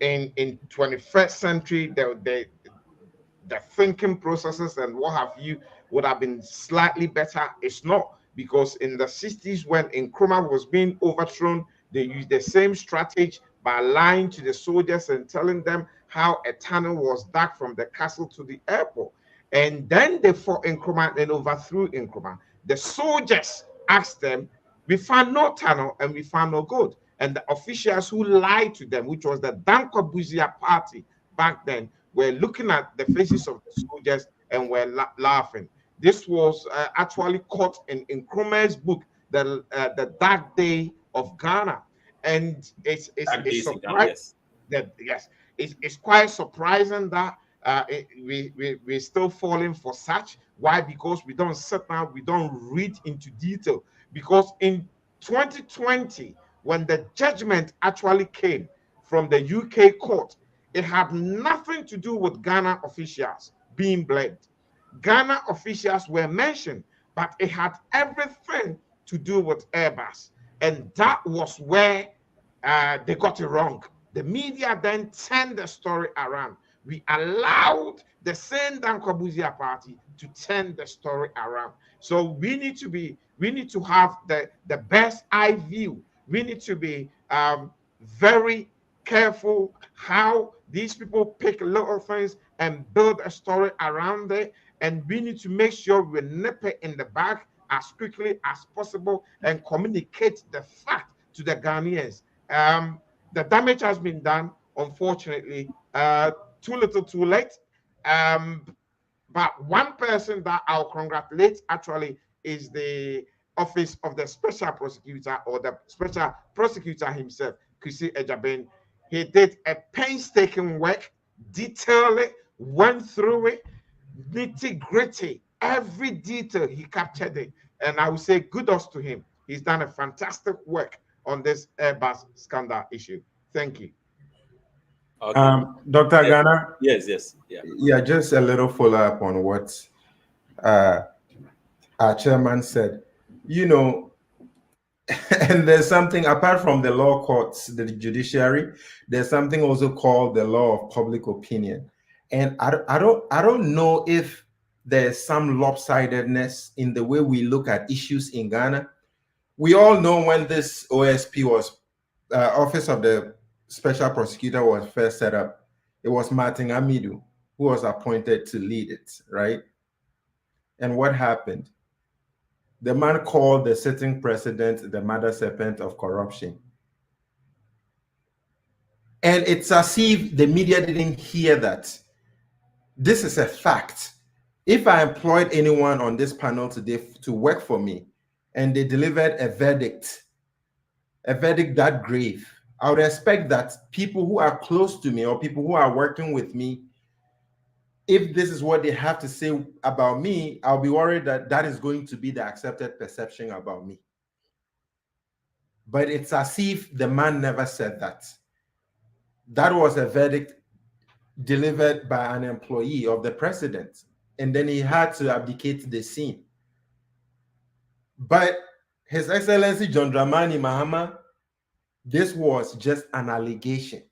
in 21st century, the thinking processes and what have you would have been slightly better. It's not, because in the 60s when Nkrumah was being overthrown, they used the same strategy by lying to the soldiers and telling them how a tunnel was dug from the castle to the airport. And then they fought Nkrumah and overthrew Nkrumah. The soldiers asked them, we found no tunnel and we found no gold. And the officials who lied to them, which was the Danko Buzia party back then, were looking at the faces of the soldiers and were laughing. This was actually caught in Nkrumah's book, the Dark Day of Ghana, and it's surprising that it's quite surprising that we're still falling for such. Why? Because we don't sit down, we don't read into detail. Because in 2020, when the judgment actually came from the UK court, it had nothing to do with Ghana officials being blamed. Ghana officials were mentioned, but it had everything to do with Airbus. And that was where they got it wrong. The media then turned the story around. We allowed the same Dankobuzia party to turn the story around. So we need to have the best eye view. We need to be very careful how these people pick little things and build a story around it. And we need to make sure we nip it in the bag as quickly as possible and communicate the fact to the Ghanaians. The damage has been done, unfortunately, too little, too late. But one person that I'll congratulate actually is the office of the special prosecutor, or the special prosecutor himself, Kwesi Ejaben. He did a painstaking work, detailed it, went through it, nitty gritty, every detail he captured it. And I would say kudos to him. He's done a fantastic work on this Airbus scandal issue. Thank you. Okay. Dr. Ghana? Yes. Yeah, just a little follow-up on what our chairman said. You know, and there's something apart from the law courts, the judiciary, there's something also called the law of public opinion. And I don't know if there's some lopsidedness in the way we look at issues in Ghana. We all know when this OSP was Office of the Special Prosecutor was first set up, it was Martin Amidu who was appointed to lead it, right? And what happened? The man called the sitting president the mother serpent of corruption. And it's as if the media didn't hear that. This is a fact. If I employed anyone on this panel today to work for me and they delivered a verdict that grave, I would expect that people who are close to me or people who are working with me, if this is what they have to say about me, I'll be worried that that is going to be the accepted perception about me. But it's as if the man never said that. That was a verdict delivered by an employee of the president, and then he had to abdicate the scene. But His Excellency John Dramani Mahama, this was just an allegation.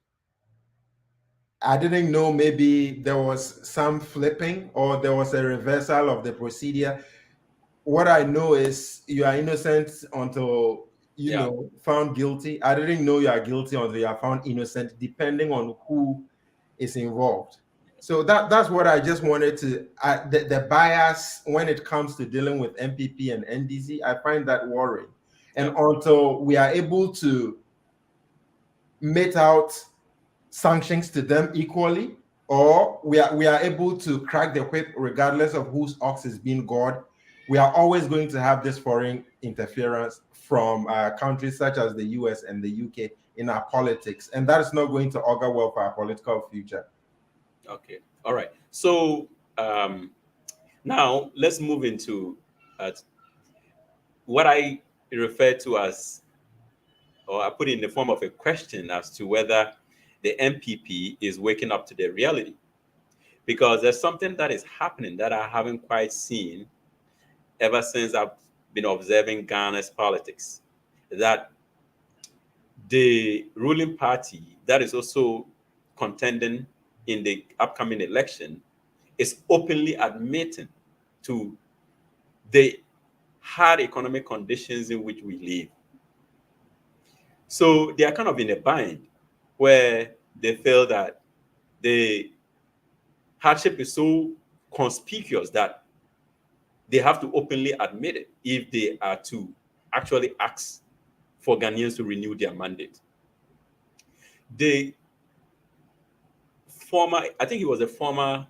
I didn't know, maybe there was some flipping or there was a reversal of the procedure. What I know is you are innocent until Yeah. found guilty. I didn't know you are guilty until you are found innocent, depending on who is involved. So that's what I just wanted to. The bias when it comes to dealing with MPP and NDC, I find that worrying. And Yeah. until we are able to mete out sanctions to them equally, or we are able to crack the whip regardless of whose ox is being gored, we are always going to have this foreign interference from countries such as the US and the UK in our politics, and that is not going to augur well for our political future. Okay. All right. So now let's move into what I refer to as, or I put it in the form of a question as to whether the MPP is waking up to the reality. Because there's something that is happening that I haven't quite seen ever since I've been observing Ghana's politics. That the ruling party that is also contending in the upcoming election is openly admitting to the hard economic conditions in which we live. So they are kind of in a bind where they feel that the hardship is so conspicuous that they have to openly admit it if they are to actually ask for Ghanaians to renew their mandate. The former, I think he was a former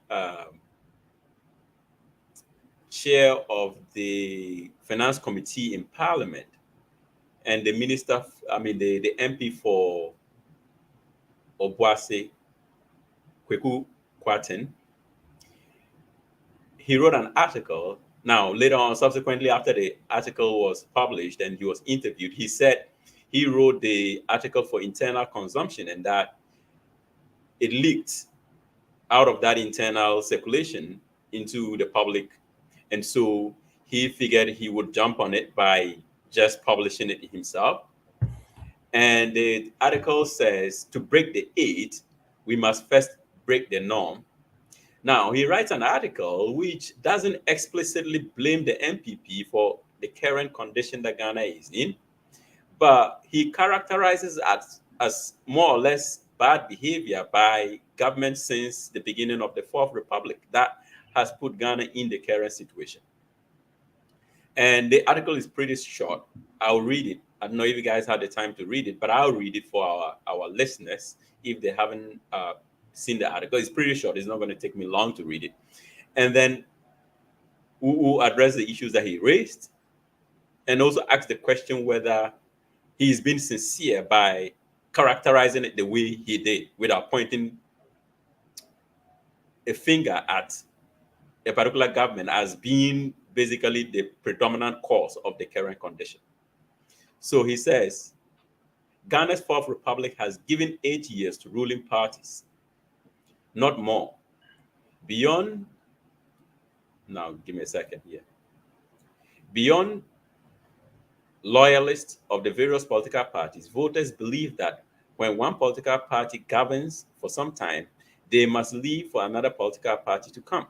chair of the finance committee in parliament, and the minister, the MP for Obuasi, Kweku Kwatin. He wrote an article. Now, later on, subsequently, after the article was published and he was interviewed, he said he wrote the article for internal consumption and that it leaked out of that internal circulation into the public. And so he figured he would jump on it by just publishing it himself. And the article says to break the eight, we must first break the norm. Now, he writes an article which doesn't explicitly blame the MPP for the current condition that Ghana is in, but he characterizes as more or less bad behavior by government since the beginning of the Fourth Republic that has put Ghana in the current situation. And the article is pretty short. I'll read it. I don't know if you guys had the time to read it, but I'll read it for our listeners if they haven't seen the article. It's pretty short. It's not going to take me long to read it. And then we'll address the issues that he raised and also ask the question whether he's been sincere by characterizing it the way he did without pointing a finger at a particular government as being basically the predominant cause of the current condition. So he says, Ghana's Fourth Republic has given 8 years to ruling parties, not more. Beyond, now give me a second here. Beyond loyalists of the various political parties, voters believe that when one political party governs for some time, they must leave for another political party to come.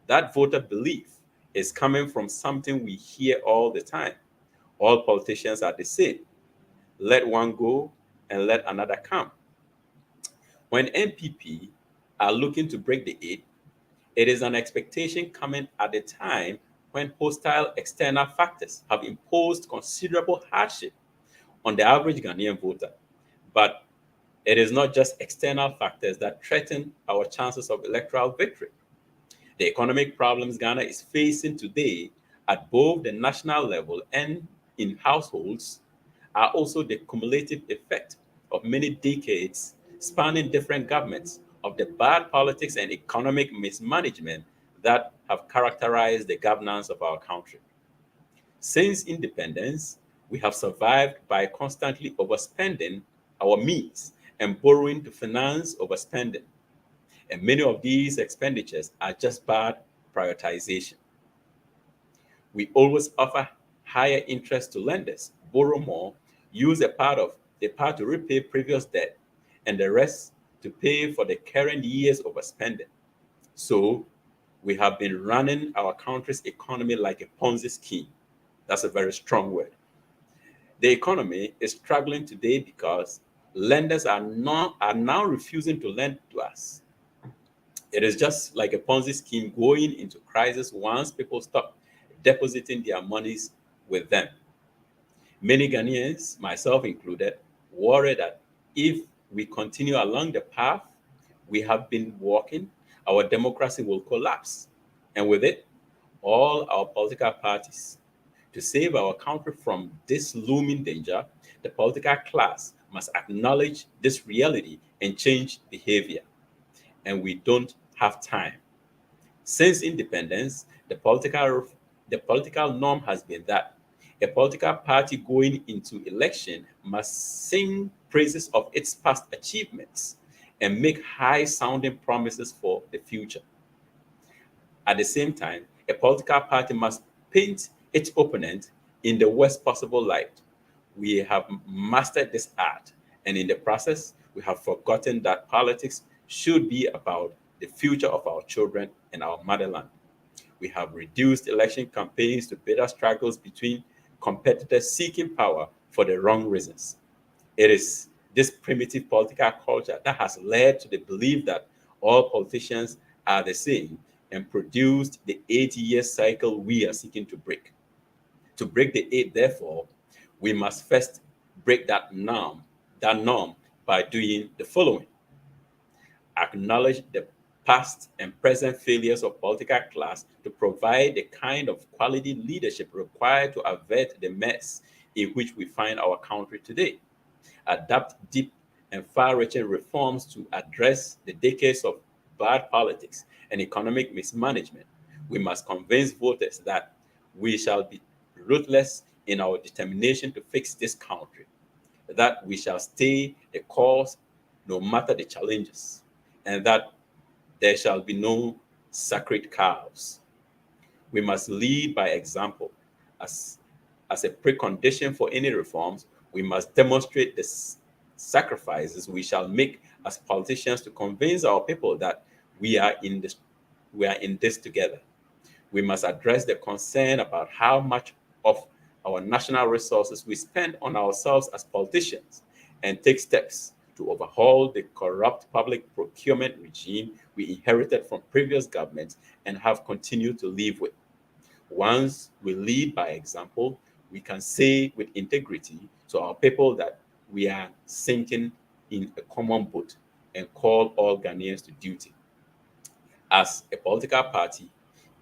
That voter belief is coming from something we hear all the time. All politicians are the same. Let one go and let another come. When MPP are looking to break the eight, it is an expectation coming at a time when hostile external factors have imposed considerable hardship on the average Ghanaian voter. But it is not just external factors that threaten our chances of electoral victory. The economic problems Ghana is facing today at both the national level and in households are also the cumulative effect of many decades spanning different governments of the bad politics and economic mismanagement that have characterized the governance of our country. Since independence, we have survived by constantly overspending our means and borrowing to finance overspending. And many of these expenditures are just bad prioritization. We always offer higher interest to lenders, borrow more, use a part to repay previous debt, and the rest to pay for the current year's overspending. So we have been running our country's economy like a Ponzi scheme. That's a very strong word. The economy is struggling today because lenders are now refusing to lend to us. It is just like a Ponzi scheme going into crisis once people stop depositing their monies with them. Many Ghanaians, myself included, worry that if we continue along the path we have been walking, our democracy will collapse. And with it, all our political parties. To save our country from this looming danger, the political class must acknowledge this reality and change behavior. And we don't have time. Since independence, the political norm has been that a political party going into election must sing praises of its past achievements and make high sounding promises for the future. At the same time, a political party must paint its opponent in the worst possible light. We have mastered this art, and in the process, we have forgotten that politics should be about the future of our children and our motherland. We have reduced election campaigns to bitter struggles between competitors seeking power for the wrong reasons. It is this primitive political culture that has led to the belief that all politicians are the same and produced the 8 year cycle we are seeking to break. To break the eight, therefore, we must first break that norm by doing the following: acknowledge the past and present failures of political class to provide the kind of quality leadership required to avert the mess in which we find our country today. Adapt deep and far-reaching reforms to address the decades of bad politics and economic mismanagement. We must convince voters that we shall be ruthless in our determination to fix this country, that we shall stay the course no matter the challenges, and that there shall be no sacred cows. We must lead by example. As a precondition for any reforms, we must demonstrate the sacrifices we shall make as politicians to convince our people that we are in this together. We must address the concern about how much of our national resources we spend on ourselves as politicians and take steps to overhaul the corrupt public procurement regime we inherited from previous governments and have continued to live with. Once we lead by example, we can say with integrity to our people that we are sinking in a common boat and call all Ghanaians to duty. As a political party,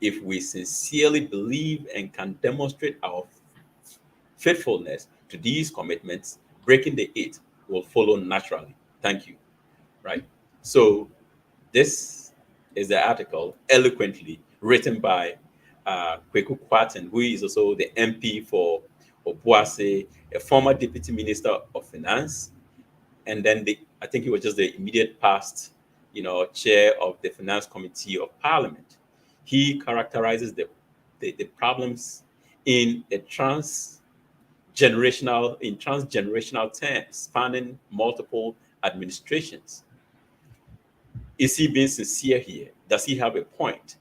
if we sincerely believe and can demonstrate our faithfulness to these commitments, breaking the eight will follow naturally. Thank you. Right. So this is the article eloquently written by Kweku Kwaten, who is also the MP for Obuasi, a former deputy minister of finance, and then I think he was just the immediate past, chair of the finance committee of parliament. He characterizes the problems in transgenerational terms, spanning multiple administrations. Is he being sincere here? Does he have a point?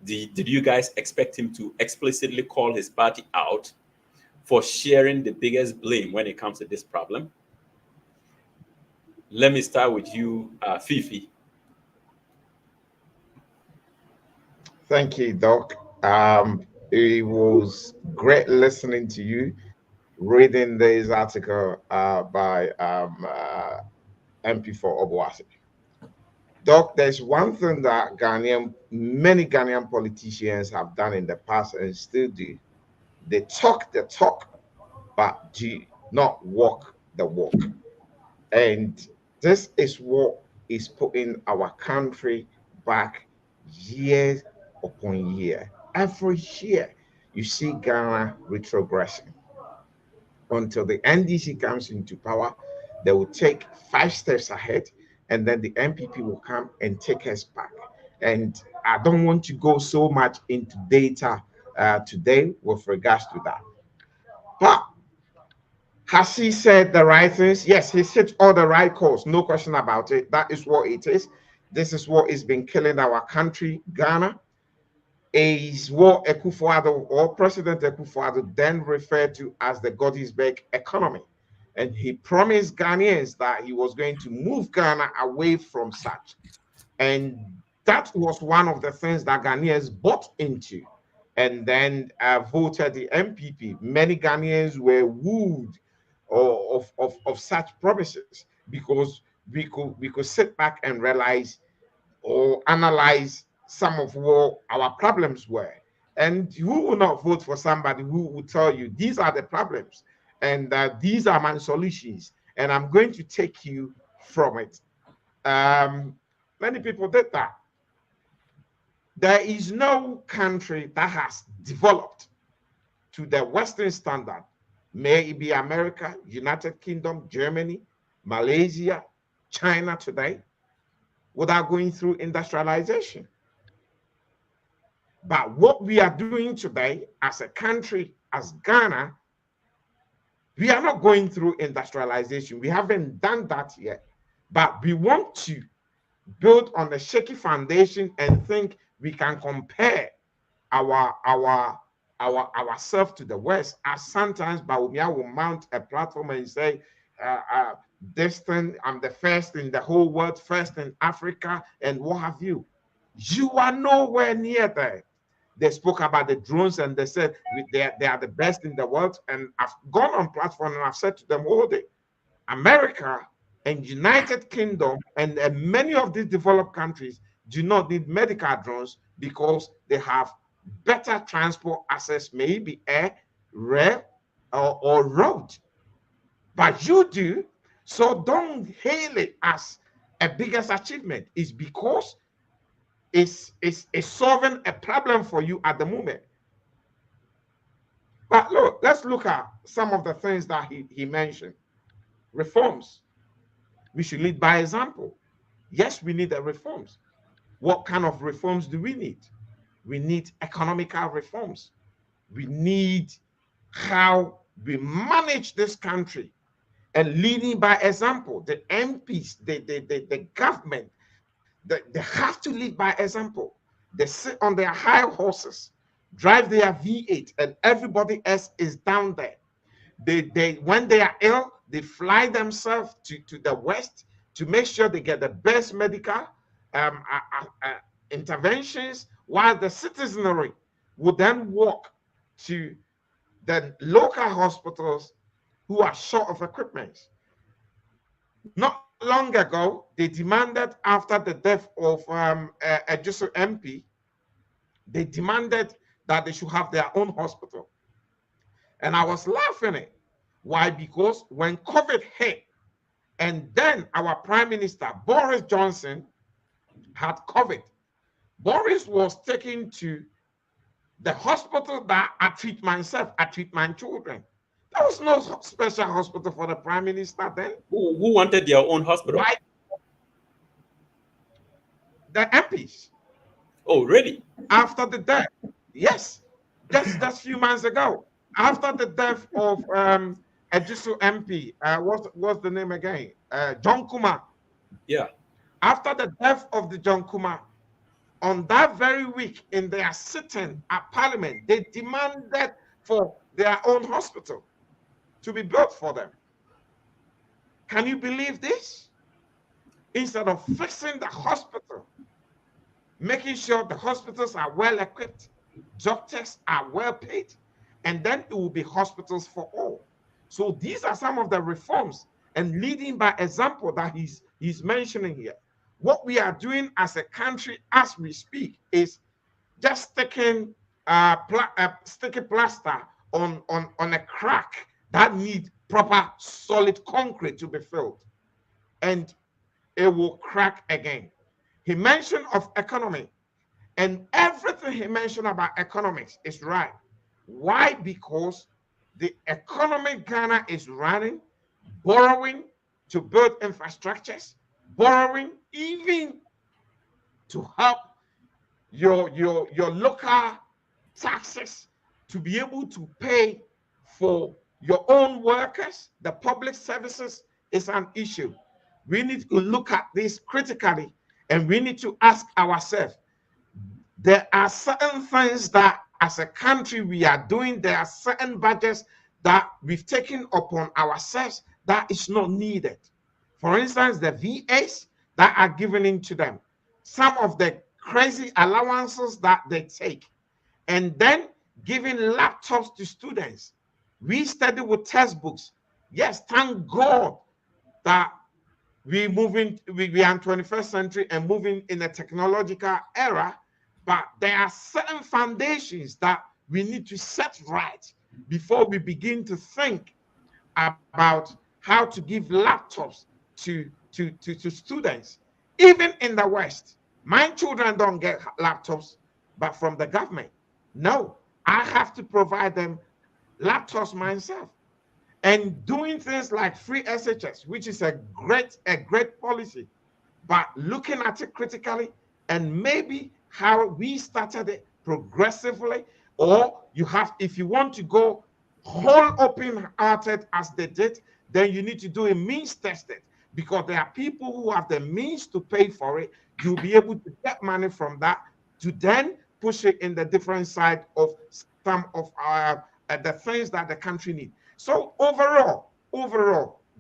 Did you guys expect him to explicitly call his party out for sharing the biggest blame when it comes to this problem? Let me start with you, Fifi. Thank you, Doc. It was great listening to you, reading this article by MP for Obuasi. Doc, there's one thing that many Ghanaian politicians have done in the past and still do. They talk the talk, but do not walk the walk. And this is what is putting our country back year upon year. Every year, you see Ghana retrogressing. Until the NDC comes into power, they will take 5 steps ahead, and then the MPP will come and take us back. And I don't want to go so much into data today with regards to that. But has he said the right things? Yes, he's hit all the right calls, no question about it. That is what it is. This is what has been killing our country, Ghana. is what Akufo-Addo or President Akufo-Addo then referred to as the Gettysburg economy. And he promised Ghanaians that he was going to move Ghana away from such. And that was one of the things that Ghanaians bought into and then voted the MPP. Many Ghanaians were wooed of such promises because we could sit back and realize or analyze some of what our problems were. And who will not vote for somebody who will tell you these are the problems and these are my solutions, and I'm going to take you from it? Many people did that. There is no country that has developed to the Western standard, may it be America, United Kingdom, Germany, Malaysia, China today, without going through industrialization. But what we are doing today as a country, as Ghana, we are not going through industrialization. We haven't done that yet. But we want to build on a shaky foundation and think we can compare ourselves to the West. As sometimes Bawumia will mount a platform and say, this thing, I'm the first in the whole world, first in Africa, and what have you. You are nowhere near there. They spoke about the drones and they said they are the best in the world. And I've gone on platform and I've said to them all day, America and United Kingdom and many of these developed countries do not need medical drones because they have better transport access, maybe air, rail, or road. But you do, so don't hail it as a biggest achievement. It's because it's solving a problem for you at the moment. But look, let's look at some of the things that he mentioned. Reforms. We should lead by example. Yes, we need the reforms. What kind of reforms do we need? We need economical reforms. We need how we manage this country and leading by example. The MPs, the government, they have to lead by example. They sit on their high horses, drive their V8, and everybody else is down there. They when they are ill, they fly themselves to the West to make sure they get the best medical interventions, while the citizenry would then walk to the local hospitals who are short of equipment. Not long ago, they demanded, after the death of a Jusso MP, they demanded that they should have their own hospital. And I was laughing at it. Why? Because when COVID hit, and then our Prime Minister, Boris Johnson, had COVID, Boris was taken to the hospital that I treat myself, I treat my children. There was no special hospital for the Prime Minister then. Who wanted their own hospital? Why? The MPs. Oh, really? After the death, yes, just a few months ago, after the death of a Jusso MP, what's the name again? John Kumar. Yeah. After the death of the John Kumar, on that very week in their sitting at Parliament, they demanded for their own hospital to be built for them. Can you believe this? Instead of fixing the hospital, making sure the hospitals are well equipped, doctors are well paid, and then it will be hospitals for all. So these are some of the reforms and leading by example that he's mentioning here. What we are doing as a country as we speak is just sticking sticky plaster on a crack that needs proper solid concrete to be filled, and it will crack again. He mentioned of economy, and everything he mentioned about economics is right. Why? Because the economy Ghana is running, borrowing to build infrastructures, borrowing even to help your local taxes to be able to pay for your own workers. The public services is an issue. We need to look at this critically, and we need to ask ourselves, There are certain things that as a country we are doing. There are certain budgets that we've taken upon ourselves that is not needed. For instance, the VAs that are given into them, some of the crazy allowances that they take, and then giving laptops to students. We study with textbooks. Yes, thank God that we are in 21st century and moving in a technological era, but there are certain foundations that we need to set right before we begin to think about how to give laptops to students. Even in the West, my children don't get laptops, but from the government. No, I have to provide them laptops myself. And doing things like free SHS, which is a great policy, but looking at it critically and maybe how we started it progressively, or you have, if you want to go whole open-hearted as they did, then you need to do a means tested, because there are people who have the means to pay for it. You'll be able to get money from that to then push it in the different side of some of the things that the country needs. So overall,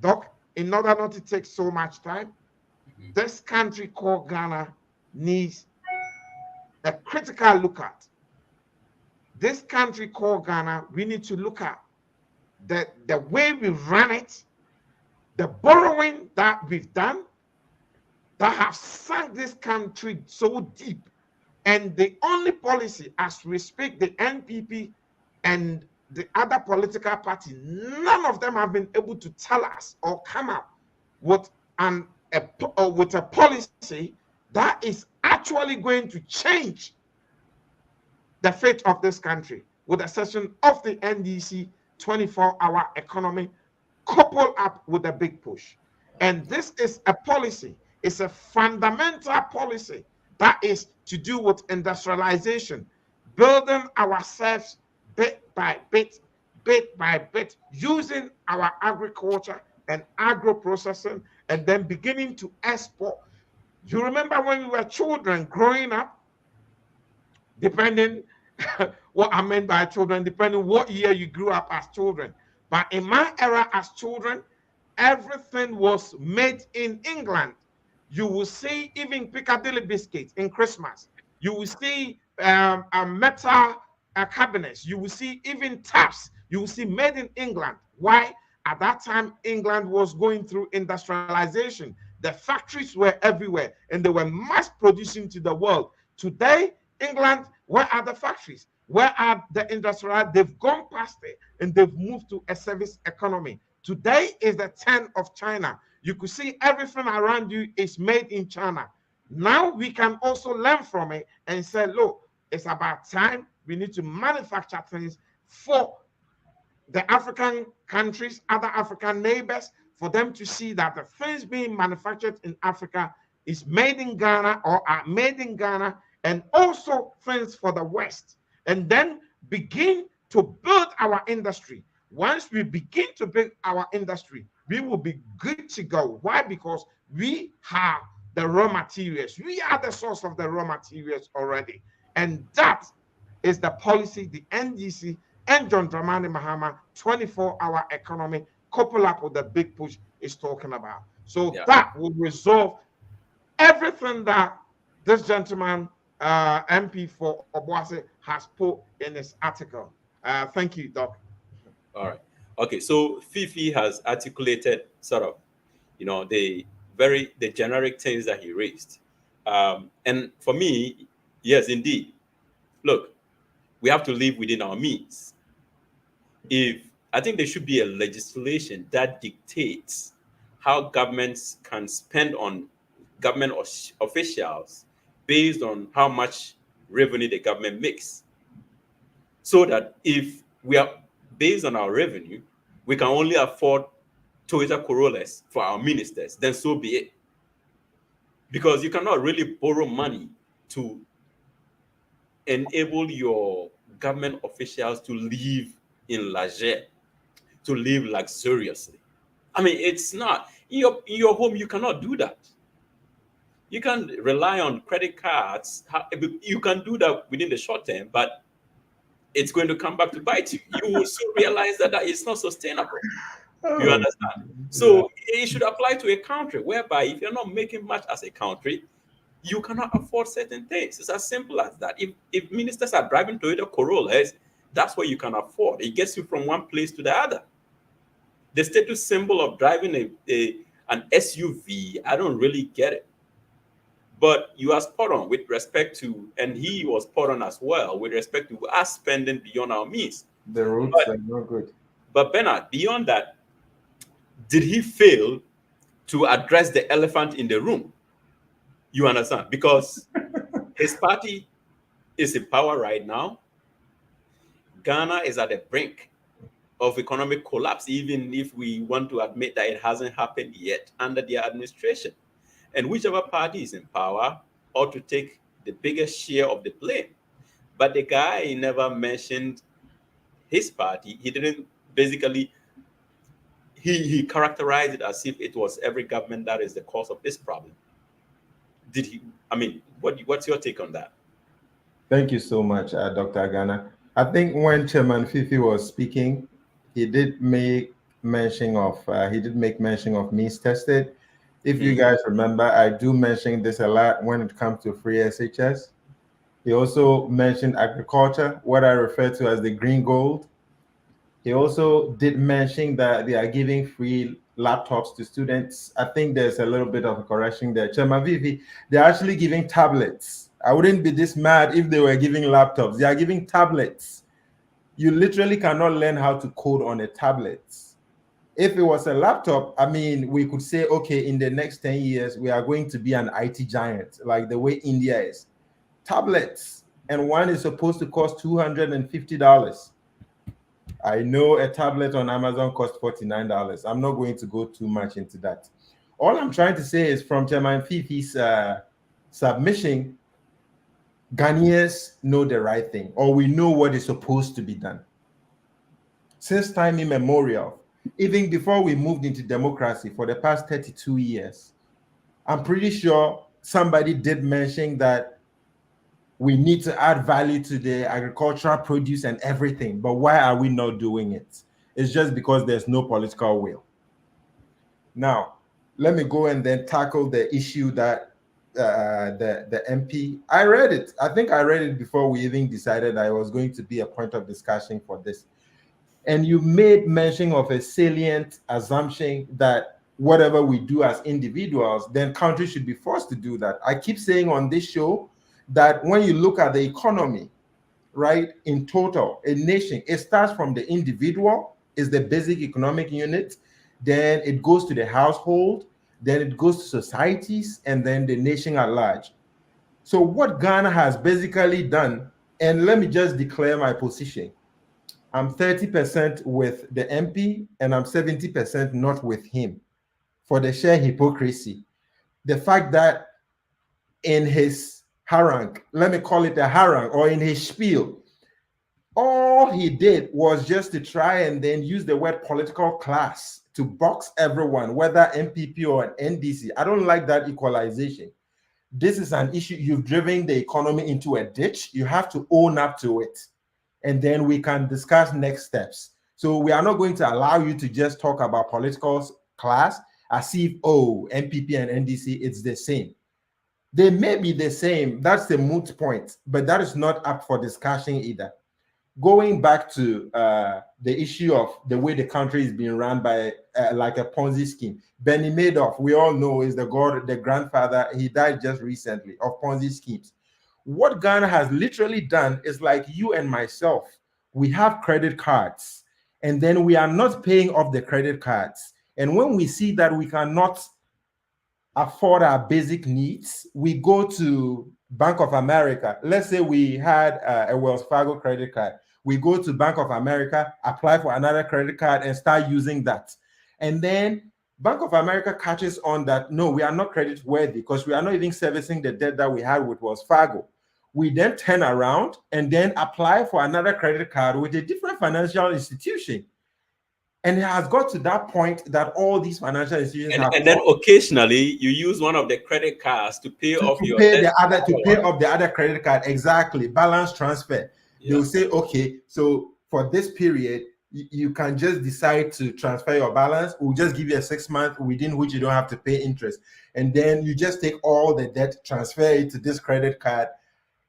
Doc, in order not to take so much time, this country called Ghana needs a critical look at. This country called Ghana, we need to look at the way we run it, the borrowing that we've done, that have sunk this country so deep. And the only policy, as we speak, the NPP and the other political party, none of them have been able to tell us or come up with with a policy that is actually going to change the fate of this country, with the exception of the NDC 24-hour economy, coupled up with a big push. And this is a policy, it's a fundamental policy that is to do with industrialization, building ourselves bit by bit, using our agriculture and agro processing, and then beginning to export. You remember when we were children growing up, depending what I meant by children, depending what year you grew up as children. But in my era as children, everything was made in England. You will see even Piccadilly biscuits in Christmas. You will see metal cabinets. You will see even taps. You will see made in England. Why? At that time, England was going through industrialization. The factories were everywhere and they were mass producing to the world. Today, England, where are the factories? Where are the industrial? They've gone past it and they've moved to a service economy. Today is the turn of China. You could see everything around you is made in China. Now we can also learn from it and say, look, it's about time we need to manufacture things for the African countries, other African neighbors, for them to see that the things being manufactured in Africa is made in Ghana or are made in Ghana, and also things for the West. And then begin to build our industry. Once we begin to build our industry, we will be good to go. Why? Because we have the raw materials. We are the source of the raw materials already. And that is the policy the NDC and John Dramani Mahama 24-hour economy, coupled up with the big push, is talking about. So that will resolve everything that this gentleman, MP for Obuasi, has put in his article. Thank you, Doc. All right. Okay. So Fifi has articulated sort of, the generic things that he raised. And for me, yes, indeed. Look, we have to live within our means. I think there should be a legislation that dictates how governments can spend on government officials based on how much revenue the government makes. So that if we are based on our revenue, we can only afford Toyota Corollas for our ministers, then so be it. Because you cannot really borrow money to enable your government officials to live in leisure, to live luxuriously. I mean, it's not. In your home, you cannot do that. You can rely on credit cards. You can do that within the short term, but it's going to come back to bite you. You will soon realize that it's not sustainable. You Oh, understand? yeah. So it should apply to a country whereby if you're not making much as a country, you cannot afford certain things. It's as simple as that. If ministers are driving Toyota Corollas, that's what you can afford. It gets you from one place to the other. The status symbol of driving an SUV, I don't really get it. But you are spot on with respect to, and he was spot on as well with respect to us spending beyond our means. The roads But are not good. but Bernard, beyond that, did he fail to address the elephant in the room? You understand? Because his party is in power right now. Ghana is at the brink of economic collapse, even if we want to admit that it hasn't happened yet under their administration. And whichever party is in power ought to take the biggest share of the blame. But the guy never mentioned his party. He didn't basically, he characterized it as if it was every government that is the cause of this problem. Did he? I mean, what's your take on that? Thank you so much, Dr. Agana. I think when Chairman Fifi was speaking, he did make mention of means tested. If you guys remember, I do mention this a lot when it comes to free SHS. He also mentioned agriculture, what I refer to as the green gold. He also did mention that they are giving free laptops to students. I think there's a little bit of a correction there. Chairman Vivi, they're actually giving tablets. I wouldn't be this mad if they were giving laptops. They are giving tablets. You literally cannot learn how to code on a tablet. If it was a laptop, I mean, we could say, okay, in the next 10 years, we are going to be an IT giant, like the way India is. Tablets, and one is supposed to cost $250. I know a tablet on Amazon costs $49. I'm not going to go too much into that. All I'm trying to say is from Chairman Fifi's submission, Ghanaians know the right thing, or we know what is supposed to be done. Since time immemorial, even before we moved into democracy for the past 32 years, I'm pretty sure somebody did mention that we need to add value to the agricultural produce and everything, but why are we not doing it? It's just because there's no political will. Now, let me go and then tackle the issue that the MP, I read it. I think I read it before we even decided that it was going to be a point of discussion for this. And you made mention of a salient assumption that whatever we do as individuals, then countries should be forced to do that. I keep saying on this show that when you look at the economy, right, in total, a nation, it starts from the individual, is the basic economic unit, then it goes to the household, then it goes to societies, and then the nation at large. So what Ghana has basically done, and let me just declare my position. I'm 30% with the MP, and I'm 70% not with him for the sheer hypocrisy. The fact that in his harangue, let me call it a harangue, or in his spiel, all he did was just to try and then use the word political class to box everyone, whether MPP or an NDC. I don't like that equalization. This is an issue. You've driven the economy into a ditch. You have to own up to it. And then we can discuss next steps. So we are not going to allow you to just talk about political class as if, oh, MPP and NDC, it's the same. They may be the same. That's the moot point, but that is not up for discussion either. Going back to the issue of the way the country is being run by like a Ponzi scheme. Bernie Madoff, we all know, is the grandfather. He died just recently of Ponzi schemes. What Ghana has literally done is like you and myself. We have credit cards, and then we are not paying off the credit cards. And when we see that we cannot afford our basic needs, we go to Bank of America. Let's say we had a Wells Fargo credit card. We go to Bank of America, apply for another credit card, and start using that. And then Bank of America catches on that, no, we are not credit worthy because we are not even servicing the debt that we had with Wells Fargo. We then turn around and then apply for another credit card with a different financial institution. And it has got to that point that all these financial institutions have And then occasionally you use one of the credit cards to pay off your pay debt. to pay off the other credit card. Exactly. Balance transfer. Yeah. They'll say, okay, so for this period, you can just decide to transfer your balance. We'll just give you a 6 month within which you don't have to pay interest. And then you just take all the debt, transfer it to this credit card,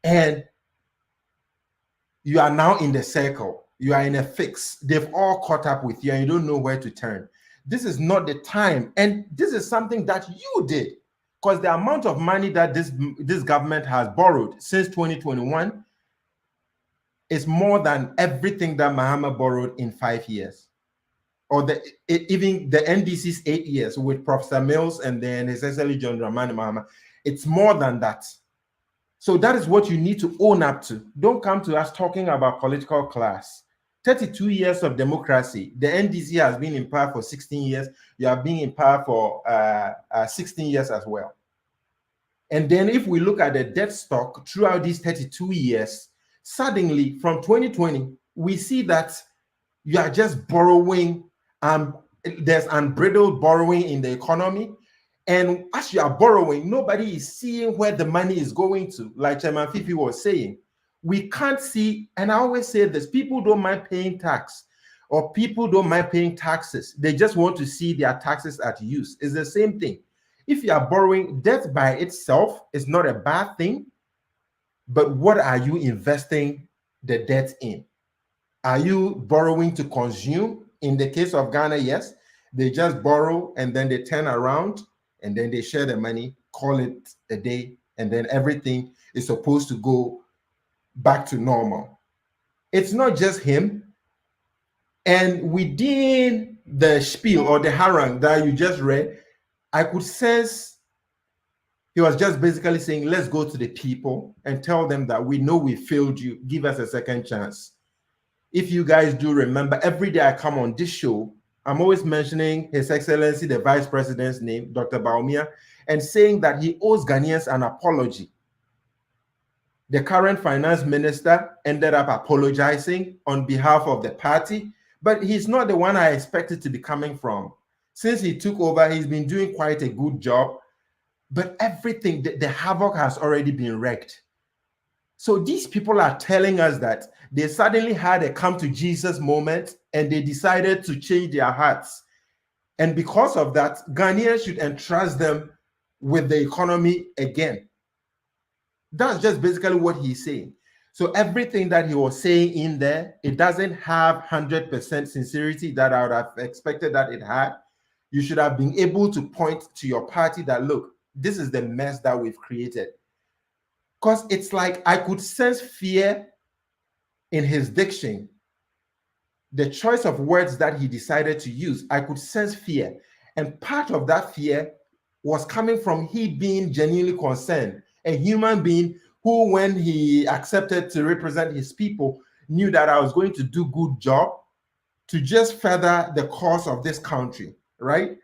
and you are now in the circle. You are in a fix. They've all caught up with you and you don't know where to turn. This is not the time. And this is something that you did, because the amount of money that this government has borrowed since 2021 is more than everything that Mahama borrowed in 5 years, or even the NDC's 8 years with Professor Mills and then His Excellency John Dramani Mahama. It's more than that. So that is what you need to own up to. Don't come to us talking about political class. 32 years of democracy. The NDC has been in power for 16 years. You have been in power for 16 years as well. And then if we look at the debt stock throughout these 32 years, suddenly from 2020, we see that you are just borrowing. There's unbridled borrowing in the economy. And as you are borrowing, nobody is seeing where the money is going to. Like Chairman Fifi was saying, we can't see, and I always say this, people don't mind paying tax, or people don't mind paying taxes. They just want to see their taxes at use. It's the same thing. If you are borrowing, debt by itself is not a bad thing, but what are you investing the debt in? Are you borrowing to consume? In the case of Ghana, yes, they just borrow and then they turn around and then they share the money, call it a day, and then everything is supposed to go back to normal. It's not just him. And within the spiel or the harangue that you just read, I could sense he was just basically saying, let's go to the people and tell them that we know we failed you. Give us a second chance. If you guys do remember, every day I come on this show, I'm always mentioning His Excellency, the Vice President's name, Dr. Baumia, and saying that he owes Ghanaians an apology. The current finance minister ended up apologizing on behalf of the party, but he's not the one I expected to be coming from. Since he took over, he's been doing quite a good job, but everything, the havoc has already been wreaked. So these people are telling us that they suddenly had a come to Jesus moment and they decided to change their hearts. And because of that, Ghanaians should entrust them with the economy again. That's just basically what he's saying. So everything that he was saying in there, it doesn't have 100% sincerity that I would have expected that it had. You should have been able to point to your party that, look, this is the mess that we've created. Because it's like I could sense fear in his diction. The choice of words that he decided to use, I could sense fear. And part of that fear was coming from he being genuinely concerned, a human being who, when he accepted to represent his people, knew that I was going to do a good job to just further the cause of this country, right?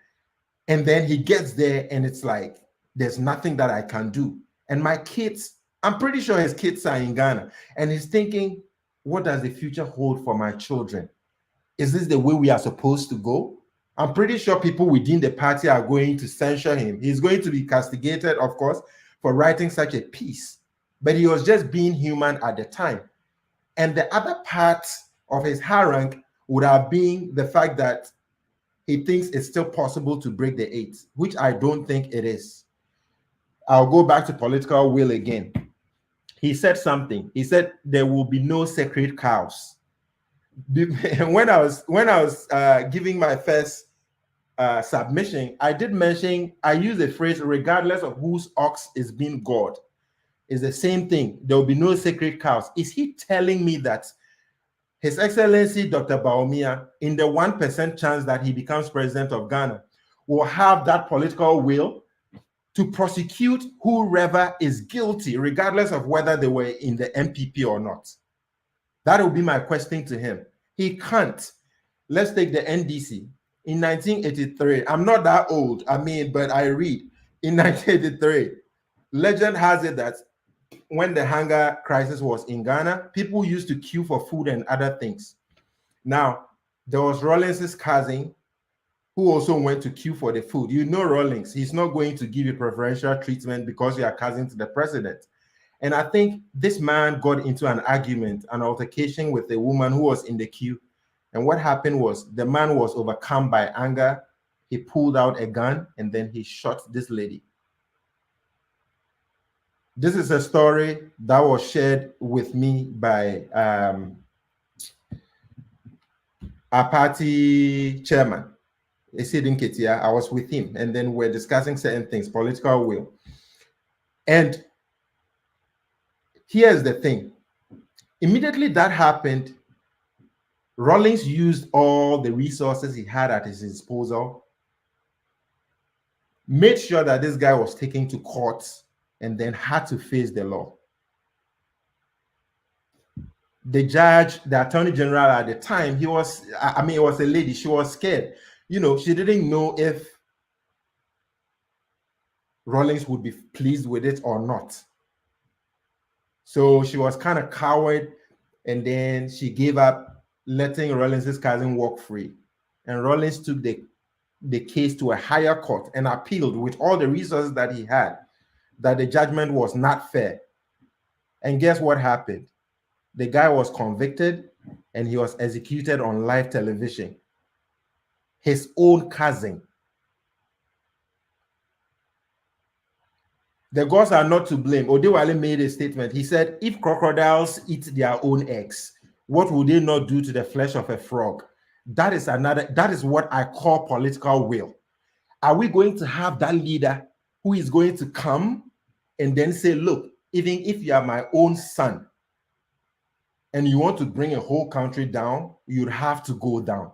And then he gets there and it's like, there's nothing that I can do. And my kids, I'm pretty sure his kids are in Ghana, and he's thinking, what does the future hold for my children? Is this the way we are supposed to go? I'm pretty sure people within the party are going to censure him. He's going to be castigated, of course, for writing such a piece. But he was just being human at the time. And the other part of his harangue would have been the fact that he thinks it's still possible to break the 8, which I don't think it is. I'll go back to political will again. He said something. He said there will be no sacred cows. When I was giving my first submission, I did mention, I used the phrase, regardless of whose ox is being gored. It's the same thing. There will be no sacred cows. Is he telling me that His Excellency Dr. Baumia, in the 1% chance that he becomes president of Ghana, will have that political will to prosecute whoever is guilty, regardless of whether they were in the MPP or not? That will be my question to him. He can't. Let's take the NDC. In 1983, I'm not that old, but I read. In 1983, legend has it that when the hunger crisis was in Ghana, people used to queue for food and other things. Now, There was Rawlings's cousin who also went to queue for the food. You know Rawlings, he's not going to give you preferential treatment because you are cousin to the president. And I think this man got into an argument, an altercation with a woman who was in the queue. And what happened was the man was overcome by anger. He pulled out a gun and then he shot this lady. This is a story that was shared with me by our party chairman, Esidin Ketia. I was with him, and then we're discussing certain things, political will. And here's the thing. Immediately that happened, Rawlings used all the resources he had at his disposal, made sure that this guy was taken to court, and then had to face the law. The judge, the attorney general at the time, it was a lady. She was scared. You know, she didn't know if Rawlings would be pleased with it or not. So she was kind of coward, and then she gave up letting Rawlings's cousin walk free. And Rawlings took the case to a higher court and appealed with all the resources that he had, that the judgment was not fair. And guess what happened? The guy was convicted and he was executed on live television. His own cousin. The gods are not to blame. Odewale made a statement. He said, if crocodiles eat their own eggs, what would they not do to the flesh of a frog? That is what I call political will. Are we going to have that leader who is going to come and then say, look, even if you are my own son and you want to bring a whole country down, you'd have to go down?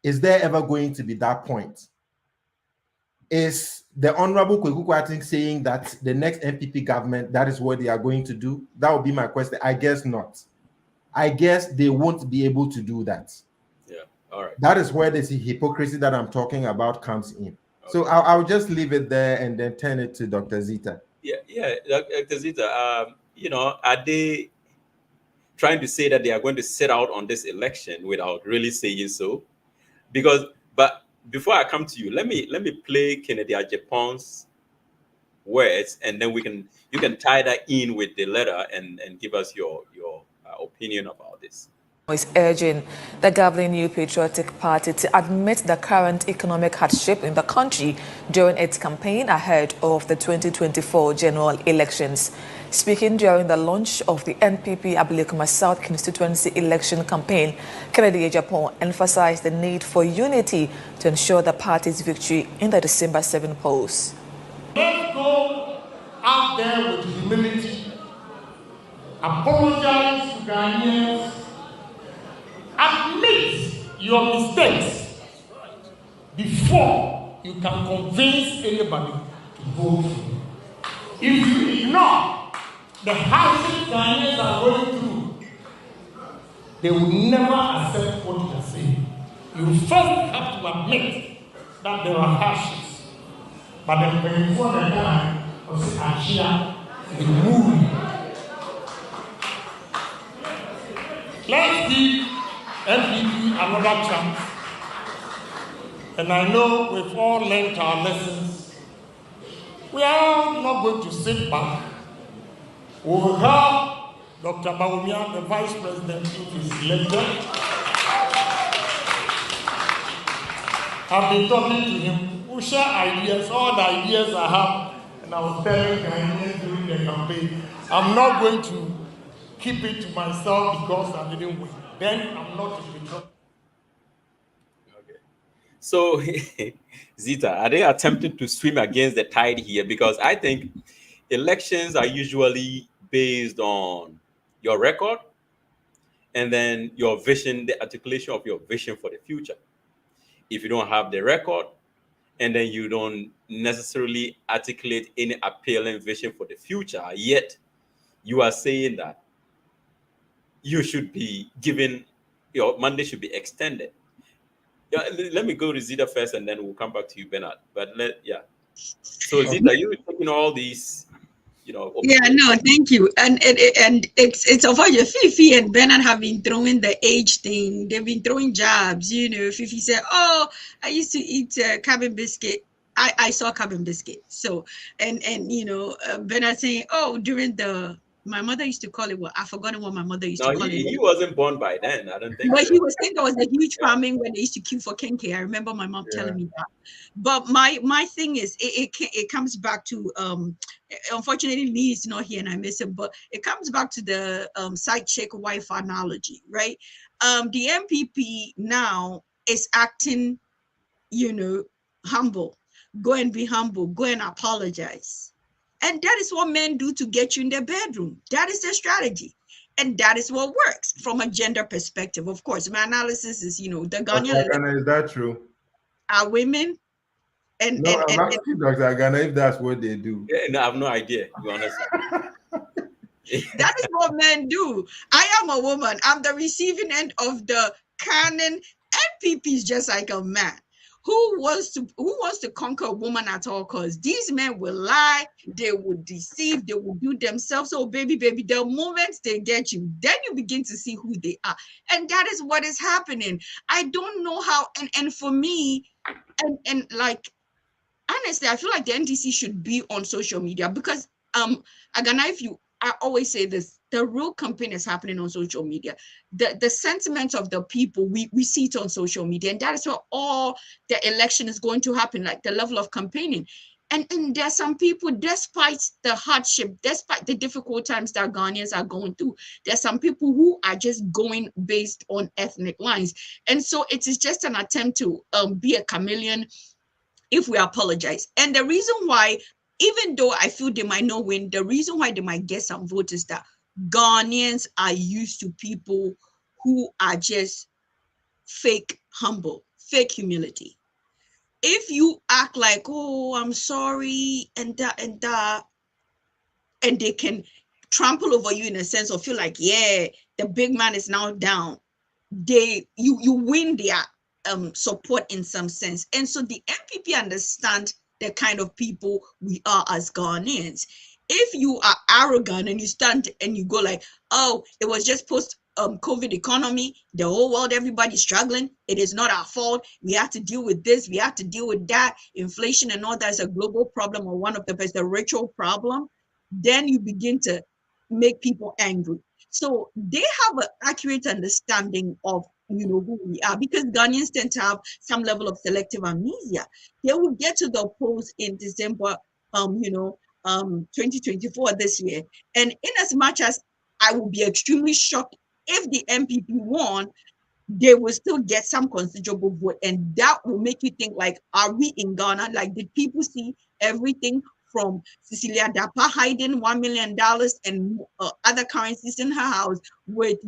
Is there ever going to be that point? Is the Honorable Kweku Kwarteng saying that the next NPP government, that is what they are going to do? That would be my question. I guess not. I guess they won't be able to do that. Yeah, all right. That is where the hypocrisy that I'm talking about comes in. Okay. So I'll just leave it there and then turn it to Dr. Zita. Yeah, Dr. Zita, are they trying to say that they are going to set out on this election without really saying so? But before I come to you, let me play Kennedy Ajepon's words, and then you can tie that in with the letter and give us your opinion about this. Is urging the governing New Patriotic Party to admit the current economic hardship in the country during its campaign ahead of the 2024 general elections. Speaking during the launch of the NPP Abilikuma South constituency election campaign, Kennedy Ajephong emphasized the need for unity to ensure the party's victory in the December 7 polls. Let's go out there with humility, apologize to Ghanaians, admit your mistakes before you can convince anybody to vote for you. If you ignore the hardship Ghanaians are going through, they will never accept what you are saying. You first have to admit that there are hardships. But then before the time of the Ashia, the movie. Let's give NPP another chance. And I know we've all learned our lessons. We are not going to sit back. We will have Dr. Bawumia, the Vice President, who is elected. I've been talking to him. We'll share ideas, all the ideas I have. And I was telling Ghanaians during the campaign, I'm not going to keep it to myself because I didn't win. Then I'm not a patriot. Okay. So, Zita, are they attempting to swim against the tide here? Because I think elections are usually based on your record and then your vision, the articulation of your vision for the future. If you don't have the record and then you don't necessarily articulate any appealing vision for the future, yet you are saying that you should be given, your mandate should be extended. Yeah, let me go to Zita first and then we'll come back to you, Bernard. So Zita, you're taking all these Yeah, no, thank you. And it's unfortunate. Fifi and Bernard have been throwing the age thing. They've been throwing jabs. Fifi said, "Oh, I used to eat cabin biscuit. I saw cabin biscuit." So Bernard saying, "Oh, during the my mother used to call it what I forgotten what my mother used to No, call it." he wasn't born by then. I don't think But so. he was saying there was a huge farming when they used to queue for kenke. I remember my mom Yeah. telling me that. But my thing is, it comes back to unfortunately Lee is not here and I miss him, but it comes back to the side chick wife analogy, right? The MPP now is acting, humble. Go and be humble. Go and apologize. And that is what men do to get you in their bedroom. That is their strategy. And that is what works from a gender perspective. Of course, my analysis is, the Ghanaian Dr. Agana, is that true? are women and No, I'm asking Dr. Agana if that's what they do. Yeah, no, I have no idea. You understand? that is what men do. I am a woman. I'm the receiving end of the canon. NPP is just like a man who wants to conquer a woman at all costs. These men will lie, they will deceive, they will do themselves. So baby, the moment they get you, then you begin to see who they are. And that is what is happening. I don't know how, and for me, and like honestly, I feel like the NDC should be on social media because Agana, I always say this, the real campaign is happening on social media. The sentiments of the people, we see it on social media, and that is where all the election is going to happen, like the level of campaigning. And there's some people, despite the hardship, despite the difficult times that Ghanaians are going through, there's some people who are just going based on ethnic lines. And so it is just an attempt to be a chameleon if we apologize. And the reason why, even though I feel they might not win, the reason why they might get some votes is that Ghanaians are used to people who are just fake humble, fake humility. If you act like, oh, I'm sorry, and that, and they can trample over you in a sense of feel like, yeah, the big man is now down, you win their support in some sense. And so the MPP understand the kind of people we are as Ghanaians. If you are arrogant and you stand and you go like, oh, it was just post COVID economy, the whole world, everybody's struggling, it is not our fault, we have to deal with this, we have to deal with that, inflation and all that is a global problem or one of the ritual problem, then you begin to make people angry. So they have an accurate understanding of who we are, because Ghanaians tend to have some level of selective amnesia. They will get to the polls in December 2024 this year. And in as much as I will be extremely shocked if the MPP won, they will still get some considerable vote. And that will make you think like, are we in Ghana? Like, did people see everything from Cecilia Dapa hiding $1 million and other currencies in her house with,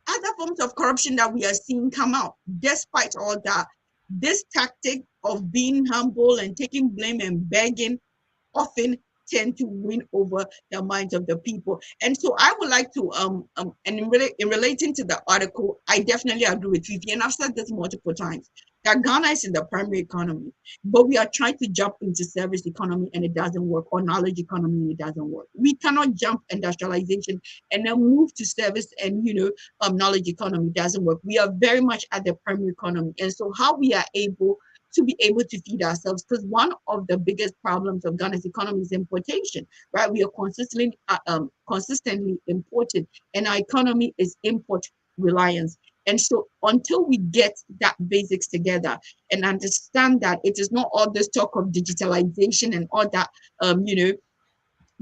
other forms of corruption that we are seeing come out? Despite all that, this tactic of being humble and taking blame and begging often tend to win over the minds of the people. And so I would like to and in relating to the article, I definitely agree with Fifi, and I've said this multiple times, that Ghana is in the primary economy, but we are trying to jump into service economy and it doesn't work, or knowledge economy and it doesn't work. We cannot jump industrialization and then move to service and knowledge economy. It doesn't work. We are very much at the primary economy. And so how we are able to feed ourselves, because one of the biggest problems of Ghana's economy is importation, right? We are consistently importing, and our economy is import reliance. And so until we get that basics together and understand that it is not all this talk of digitalization and all that,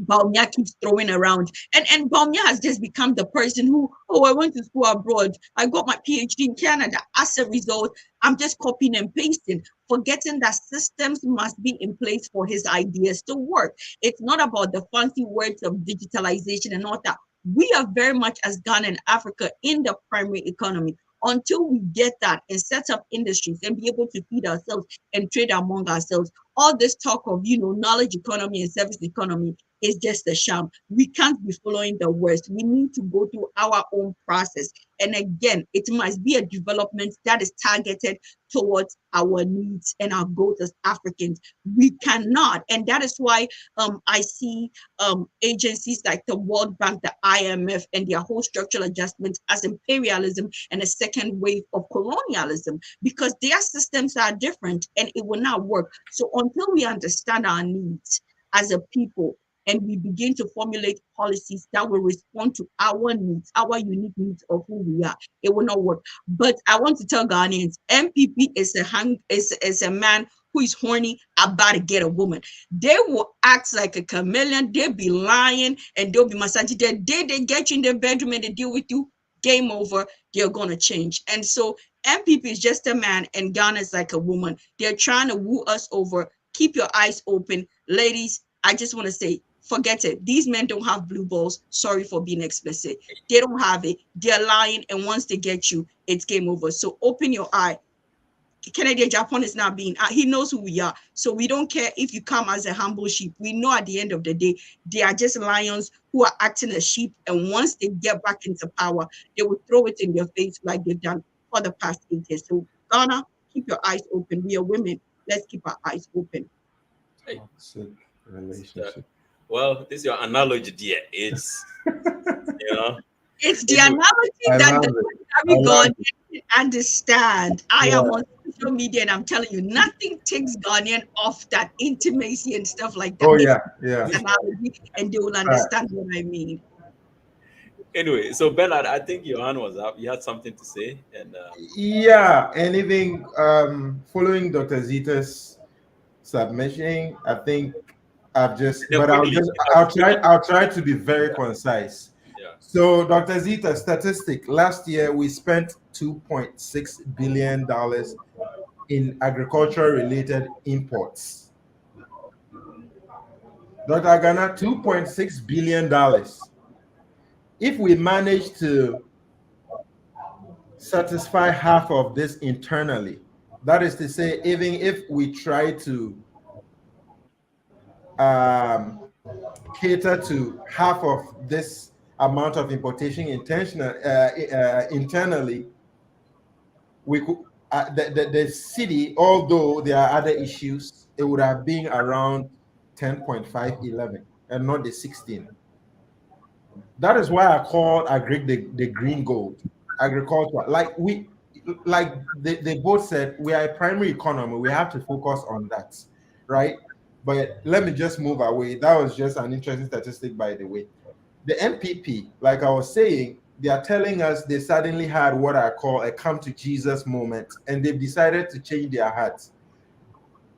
Baumia keeps throwing around. And Baumia has just become the person who, oh, I went to school abroad, I got my PhD in Canada. As a result, I'm just copying and pasting, forgetting that systems must be in place for his ideas to work. It's not about the fancy words of digitalization and all that. We are very much, as Ghana and Africa, in the primary economy. Until we get that and set up industries and be able to feed ourselves and trade among ourselves, all this talk of knowledge economy and service economy is just a sham. We can't be following the West. We need to go through our own process. And again, it must be a development that is targeted towards our needs and our goals as Africans. We cannot, and that is why I see agencies like the World Bank, the IMF, and their whole structural adjustments as imperialism and a second wave of colonialism, because their systems are different and it will not work. So until we understand our needs as a people and we begin to formulate policies that will respond to our needs, our unique needs of who we are, it will not work. But I want to tell Ghanaians, MPP is a man who is horny about to get a woman. They will act like a chameleon. They'll be lying and they'll be massaging. The day they get you in their bedroom and they deal with you, game over. They're gonna change. And so MPP is just a man and Ghana is like a woman. They're trying to woo us over. Keep your eyes open, ladies. I just want to say, forget it. These men don't have blue balls. Sorry for being explicit. They don't have it. They're lying, and once they get you, it's game over. So open your eye. Kennedy Japan is not being, he knows who we are. So we don't care if you come as a humble sheep. We know at the end of the day, they are just lions who are acting as sheep. And once they get back into power, they will throw it in your face like they've done for the past 8 years. So Ghana, keep your eyes open. We are women. Let's keep our eyes open. Hey. Relationship. Well, this is your analogy, dear. It's, you know. It's the analogy that the God can understand. I am on social media and I'm telling you, nothing takes Ghanaian off that intimacy and stuff like that. Oh, yeah. Analogy, and they will understand what I mean. Anyway, so Bernard, I think your hand was up. You had something to say, and yeah, anything following Dr. Zita's submission, I think I'll try to be very concise. Yeah. So Dr. Zita, statistic, last year we spent $2.6 billion in agriculture related imports. Dr. Ghana, $2.6 billion. If we manage to satisfy half of this internally, that is to say, even if we try to cater to half of this amount of importation internally, we could the city, although there are other issues, it would have been around 10.511 and not the 16. That is why I call the green gold agriculture. Like they both said, we are a primary economy. We have to focus on that, right? But let me just move away. That was just an interesting statistic, by the way. The MPP, like I was saying, they are telling us they suddenly had what I call a come to Jesus moment, and they've decided to change their hearts.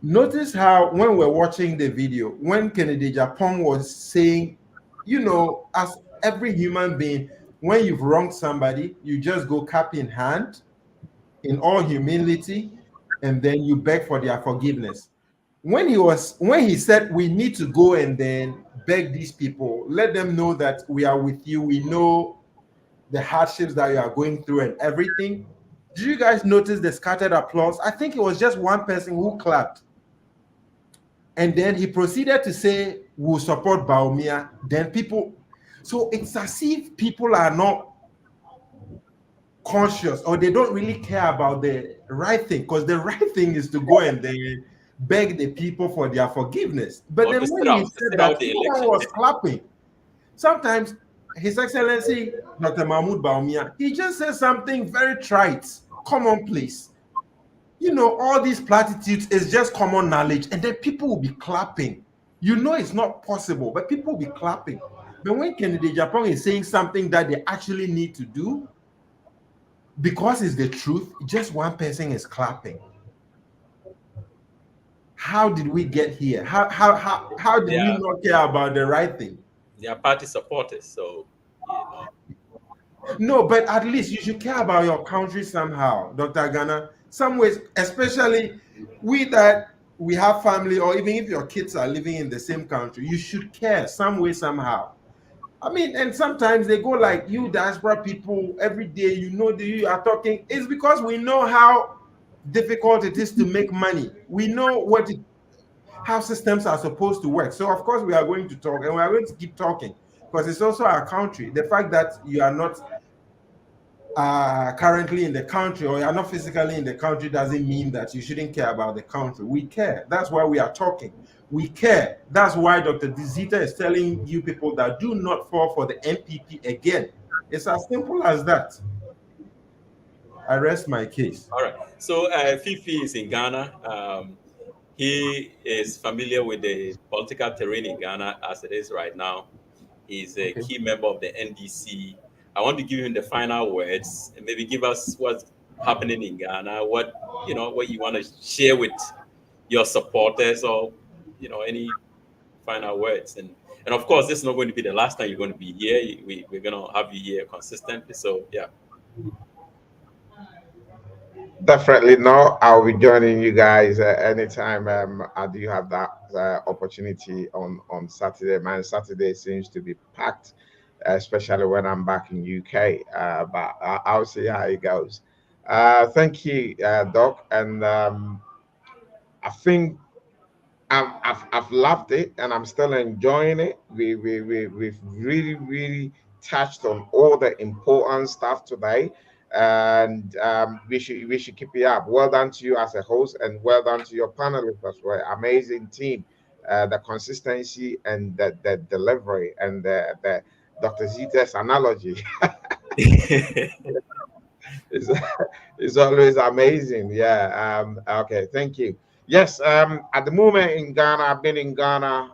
Notice how when we're watching the video, when Kennedy Japan was saying, you know, as every human being, when you've wronged somebody, you just go cap in hand in all humility, and then you beg for their forgiveness. When he said we need to go and then beg these people, let them know that we are with you, we know the hardships that you are going through and everything. Did you guys notice the scattered applause? I think it was just one person who clapped. And then he proceeded to say, we'll support Baumia. Then people, so it's as if people are not conscious or they don't really care about the right thing, because the right thing is to go and then beg the people for their forgiveness. But then when he said that, everyone was clapping. Sometimes His Excellency Dr. Mahmoud Baumia, he just says something very trite. Come on, please. You know, all these platitudes is just common knowledge, and then people will be clapping. You know it's not possible, but people will be clapping. But when Kennedy Japan is saying something that they actually need to do, because it's the truth, just one person is clapping. How did we get here? How did we not care about the right thing? They are party supporters, so you know. No, but at least you should care about your country somehow, Dr. Ghana. Some ways, especially we have family, or even if your kids are living in the same country, you should care some way, somehow. I mean, and sometimes they go like, you diaspora people, every day, you know, you are talking. It's because we know how difficult it is to make money. We know what it, how systems are supposed to work. So of course we are going to talk, and we are going to keep talking, because it's also our country. The fact that you are not currently in the country, or you are not physically in the country, doesn't mean that you shouldn't care about the country. We care. That's why we are talking. We care. That's why Dr. Zita is telling you people that do not fall for the MPP again. It's as simple as that. I rest my case. All right. So Fifi is in Ghana. He is familiar with the political terrain in Ghana as it is right now. He's a Okay. key member of the NDC. I want to give him the final words and maybe give us what's happening in Ghana, what you want to share with your supporters, or any final words. And of course, this is not going to be the last time you're going to be here. We're going to have you here consistently. So yeah. Definitely no. I'll be joining you guys anytime I do have that opportunity on Saturday. Man, Saturday seems to be packed, especially when I'm back in UK. But I'll see how it goes. Thank you, Doc, and I think I've loved it, and I'm still enjoying it. We've really touched on all the important stuff today, and we should keep it up. Well done to you as a host, and well done to your panelists as well. Amazing team. The consistency and the delivery and the Dr. Zita's analogy is is always amazing. Yeah. Okay. Thank you. Yes. At the moment in Ghana, I've been in Ghana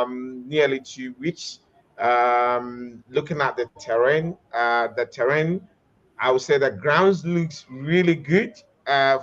nearly 2 weeks. Looking at the terrain. I would say the grounds looks really good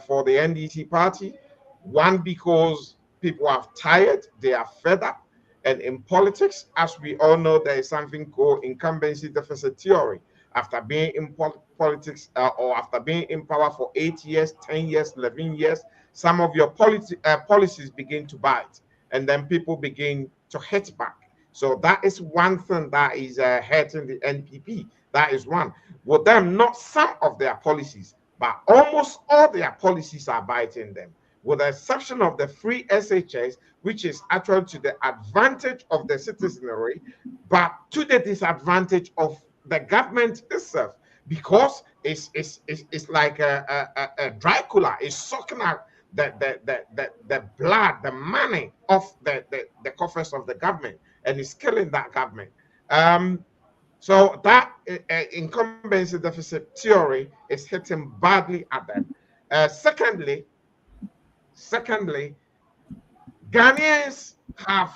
for the NDC party. One, because people are tired, they are fed up. And in politics, as we all know, there is something called incumbency deficit theory. After being in politics or after being in power for 8 years, 10 years, 11 years, some of your policies begin to bite, and then people begin to hit back. So that is one thing that is hurting the NPP. That is one. With them, not some of their policies, but almost all their policies are biting them, with the exception of the free SHS, which is actually to the advantage of the citizenry, but to the disadvantage of the government itself, because it's like a Dracula is sucking out the blood, the money of the coffers of the government, and is killing that government. So that incumbency deficit theory is hitting badly at them. Secondly, Ghanaians have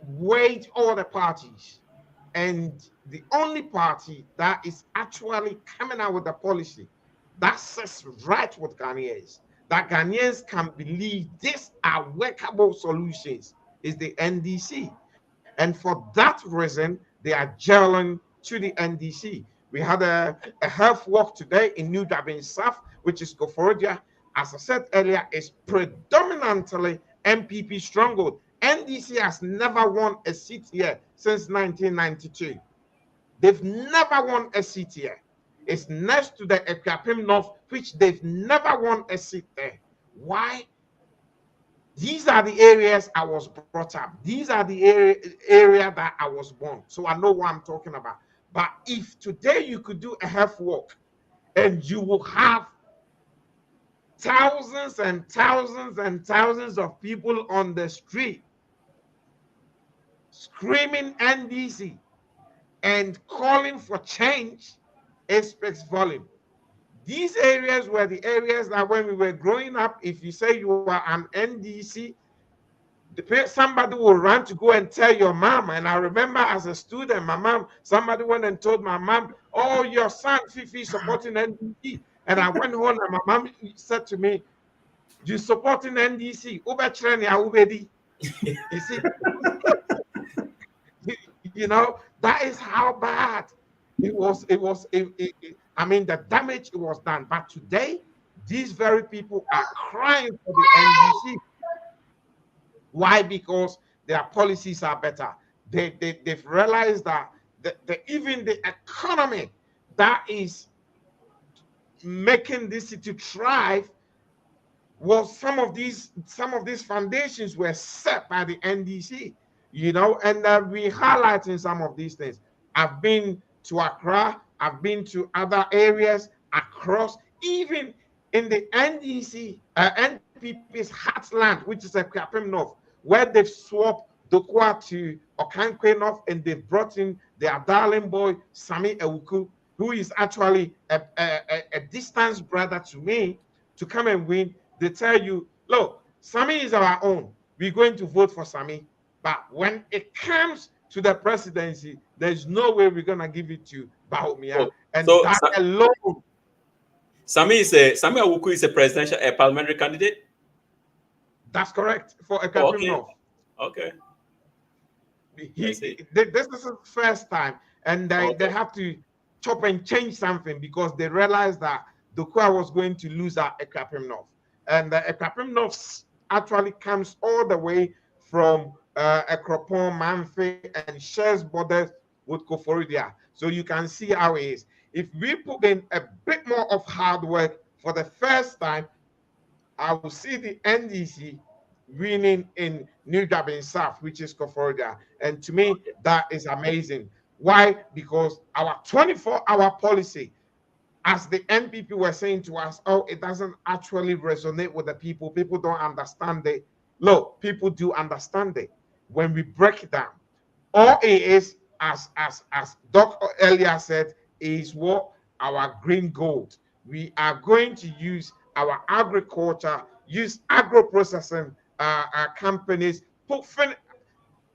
weighed all the parties, and the only party that is actually coming out with a policy that sits right with Ghanaians, that Ghanaians can believe these are workable solutions, is the NDC. And for that reason, they are gelling to the NDC. We had a health walk today in New Dublin South, which is Koforidua. As I said earlier, is predominantly MPP stronghold. NDC has never won a seat here since 1992. They've never won a seat here. It's next to the Ekapim North, which they've never won a seat there. Why? These are the areas I was brought up. These are the area that I was born. So I know what I'm talking about. But if today you could do a health walk, and you will have thousands and thousands and thousands of people on the street screaming NDC and calling for change, it speaks volume. These areas were the areas that when we were growing up, if you say you are an NDC, somebody will run to go and tell your mom. And I remember as a student, somebody went and told my mom, "Oh, your son Fifi supporting NDC." And I went home and my mom said to me, "You supporting NDC? You see, that is how bad it was. I mean, the damage it was done. But today, these very people are crying for the NDC. Why? Because their policies are better. They've realized that even the economy that is making this city thrive Well, some of these foundations were set by the NDC, and we highlighting some of these things. I've been to Accra, I've been to other areas across, even in the NDC, NPP's heartland, which is a Kapim North, where they've swapped Dokwa to Okankwe North, and they've brought in their darling boy Sami Ewuku, who is actually a distance brother to me, to come and win. They tell you, look, Sami is our own. We're going to vote for Sami. But when it comes to the presidency, there's no way we're going to give it to Bahomia. Oh, And so that alone. Sami Awuku is a presidential, a parliamentary candidate. That's correct, for a Oh, Kapim okay. North. Okay. This is the first time, and they have to chop and change something because they realized that Dokwa was going to lose at Ekapim North. And the Ekapim North actually comes all the way from Ekropon, Manfe, and shares borders with Koforidia. So you can see how it is. If we put in a bit more of hard work for the first time, I will see the NDC winning in New Dublin South, which is Koforidia. And to me, that is amazing. Why? Because our 24-hour policy, as the NPP were saying to us, oh, it doesn't actually resonate with the people. People don't understand it. Look, people do understand it. When we break it down, all it is, as Doc earlier said, is what our green gold. We are going to use our agriculture, use agro-processing companies,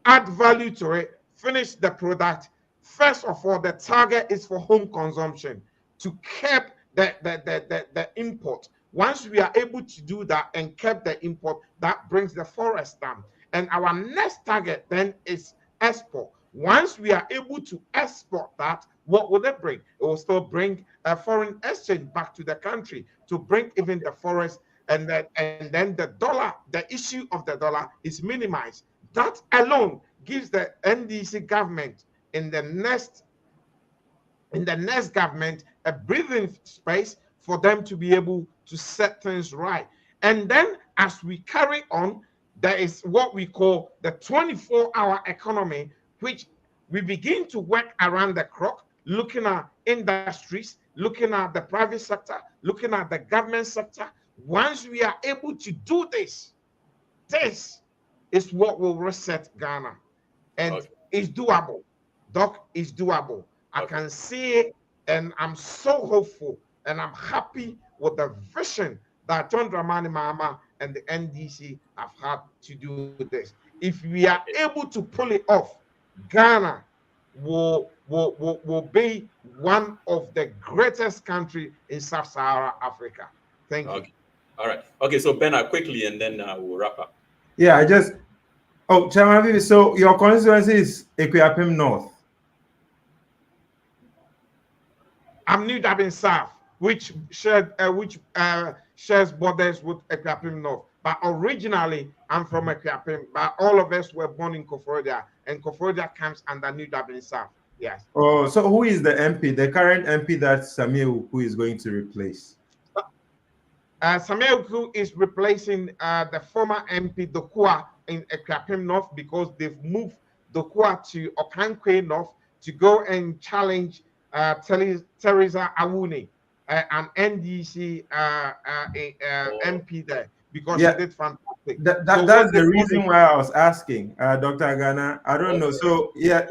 add value to it, finish the product. First of all, the target is for home consumption, to keep the import. Once we are able to do that and keep the import, that brings the forest down. And our next target then is export. Once we are able to export that, what will it bring? It will still bring a foreign exchange back to the country, to bring even the forest, and then the dollar, the issue of the dollar is minimized. That alone gives the NDC government in the next government a breathing space for them to be able to set things right. And then as we carry on, there is what we call the 24-hour economy, which we begin to work around the clock, looking at industries, looking at the private sector, looking at the government sector. Once we are able to do this, this is what will reset Ghana. And it's doable. Doc, is doable. I can see it, and I'm so hopeful, and I'm happy with the vision that John Dramani Mahama and the NDC have had to do this. If we are able to pull it off, Ghana will be one of the greatest countries in Sub-Saharan Africa. Thank you. All right. Okay, so Bernard, quickly, and then we'll wrap up. Yeah, Chairman, so your constituency is Equiapim North. I'm New Dublin South, which shares borders with Equiapim North. But originally, I'm from Equiapim. But all of us were born in Koforidia, and Koforidia comes under New Dublin South. Yes. Oh, so who is the MP, the current MP that Samuel who is going to replace? Samuel Uku is replacing the former MP Dokwa in Equiapim North, because they've moved Dokwa to Okankwe North to go and challenge Teresa Awuni, an NDC MP there, because she did fantastic. That's the reason why I was asking, Dr. Ghana. I don't know. So I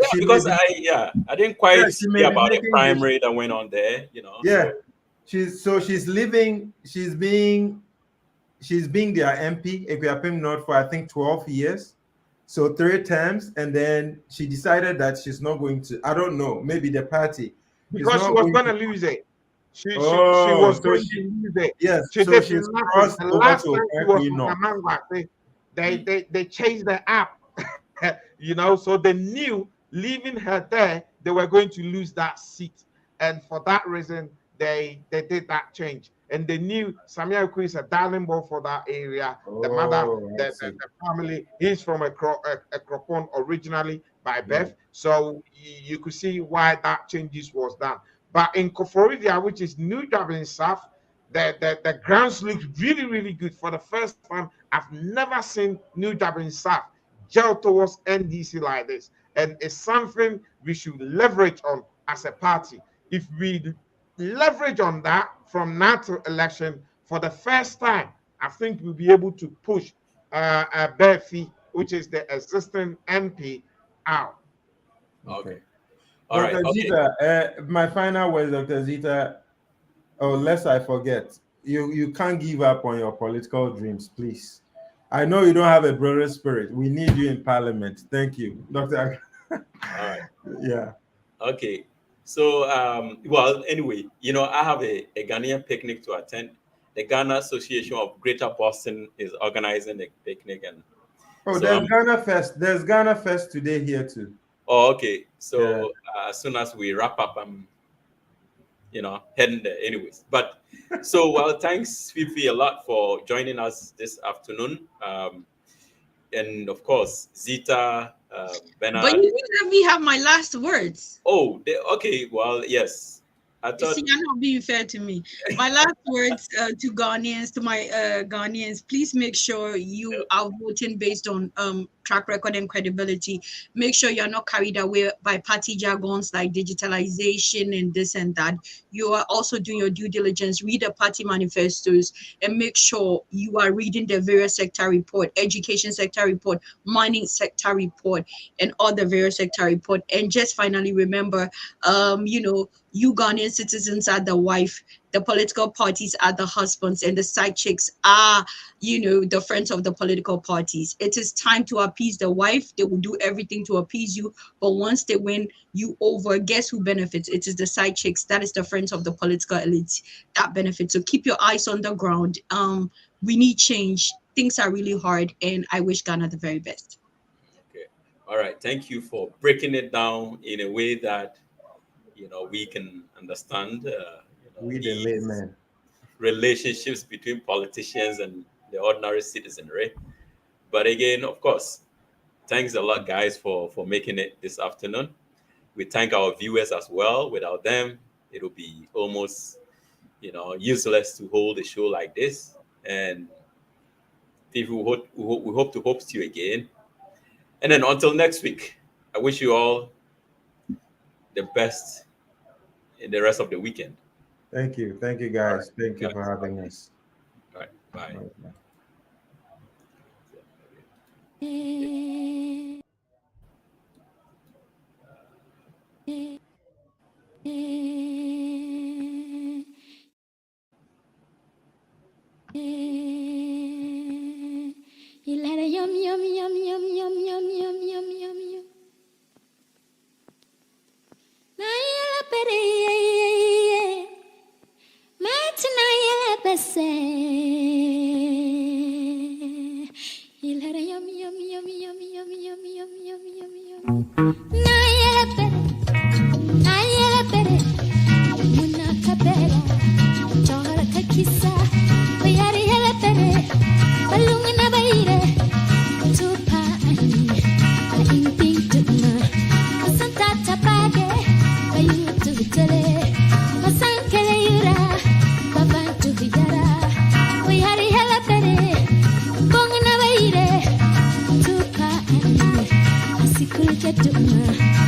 didn't quite see about the primary that went on there. Yeah, so. she's being their MP Equiapim North for I think 12 years. So 3 terms, and then she decided that she's not going to. I don't know. Maybe the party, because she was going to lose it. She was going to lose it. Yes. So she's crossed over to Equiapim North. They changed the app, So they knew leaving her there, they were going to lose that seat, and for that reason, they did that change. And they knew Samuel Uku is a darling boy for that area. The mother, the family, he's from a Kropon originally by birth. So you could see why that changes was done. But in Koforidia, which is New Dublin South, The grounds look really, really good. For the first time, I've never seen New Dublin South gel towards NDC like this. And it's something we should leverage on as a party. If we leverage on that from now to election, for the first time, I think we'll be able to push Berfi, which is the existing MP, out. Okay. All right. Dr. Okay. Zita, my final words, Dr. Zita. Oh, lest I forget, you can't give up on your political dreams, please. I know you don't have a brother spirit. We need you in Parliament. Thank you, Dr. All right. Yeah. Okay. So, well, anyway, I have a Ghanaian picnic to attend. The Ghana Association of Greater Boston is organizing a picnic, and there's Ghana Fest. There's Ghana Fest today here too. Oh, okay. So as soon as we wrap up, I'm heading there anyways. But so, well, thanks Fifi a lot for joining us this afternoon. And of course, Zita, Bernard. But you didn't let me have my last words. Oh, okay. Well, yes. I thought you're not being fair to me. My last words to Ghanaians, to my Ghanaians, please make sure you are voting based on track record and credibility. Make sure you're not carried away by party jargons like digitalization and this and that. You are also doing your due diligence, read the party manifestos, and make sure you are reading the various sector report, education sector report, mining sector report, and all the various sector report. And just finally remember, you Ghanaian citizens are the wife, the political parties are the husbands, and the side chicks are, the friends of the political parties. It is time to appease the wife. They will do everything to appease you. But once they win you over, guess who benefits? It is the side chicks. That is the friends of the political elites that benefit. So keep your eyes on the ground. We need change. Things are really hard, and I wish Ghana the very best. Okay. All right. Thank you for breaking it down in a way that we can understand we the layman relationships between politicians and the ordinary citizenry. But again, of course, thanks a lot, guys, for making it this afternoon. We thank our viewers as well. Without them, it'll be almost useless to hold a show like this. And people we hope to host you again. And then until next week, I wish you all the best in the rest of the weekend. Thank you guys. Right. Thank you for having us. All right, bye. You let it yum yum yum yum yum yum yum yum yum yum. Nayela pere, matinayela pese. You let it yum yum yum yum yum yum yum yum yum yum. Nayela pere, muna kapela, chora kakisa, oyari yela pere, balungana baire, tupa ani, imping tuna, santa tapage, ayu tu tele, masankele yura, babantu yara, oyari yela pere, bongana baire, tupa ani, asikul tuna.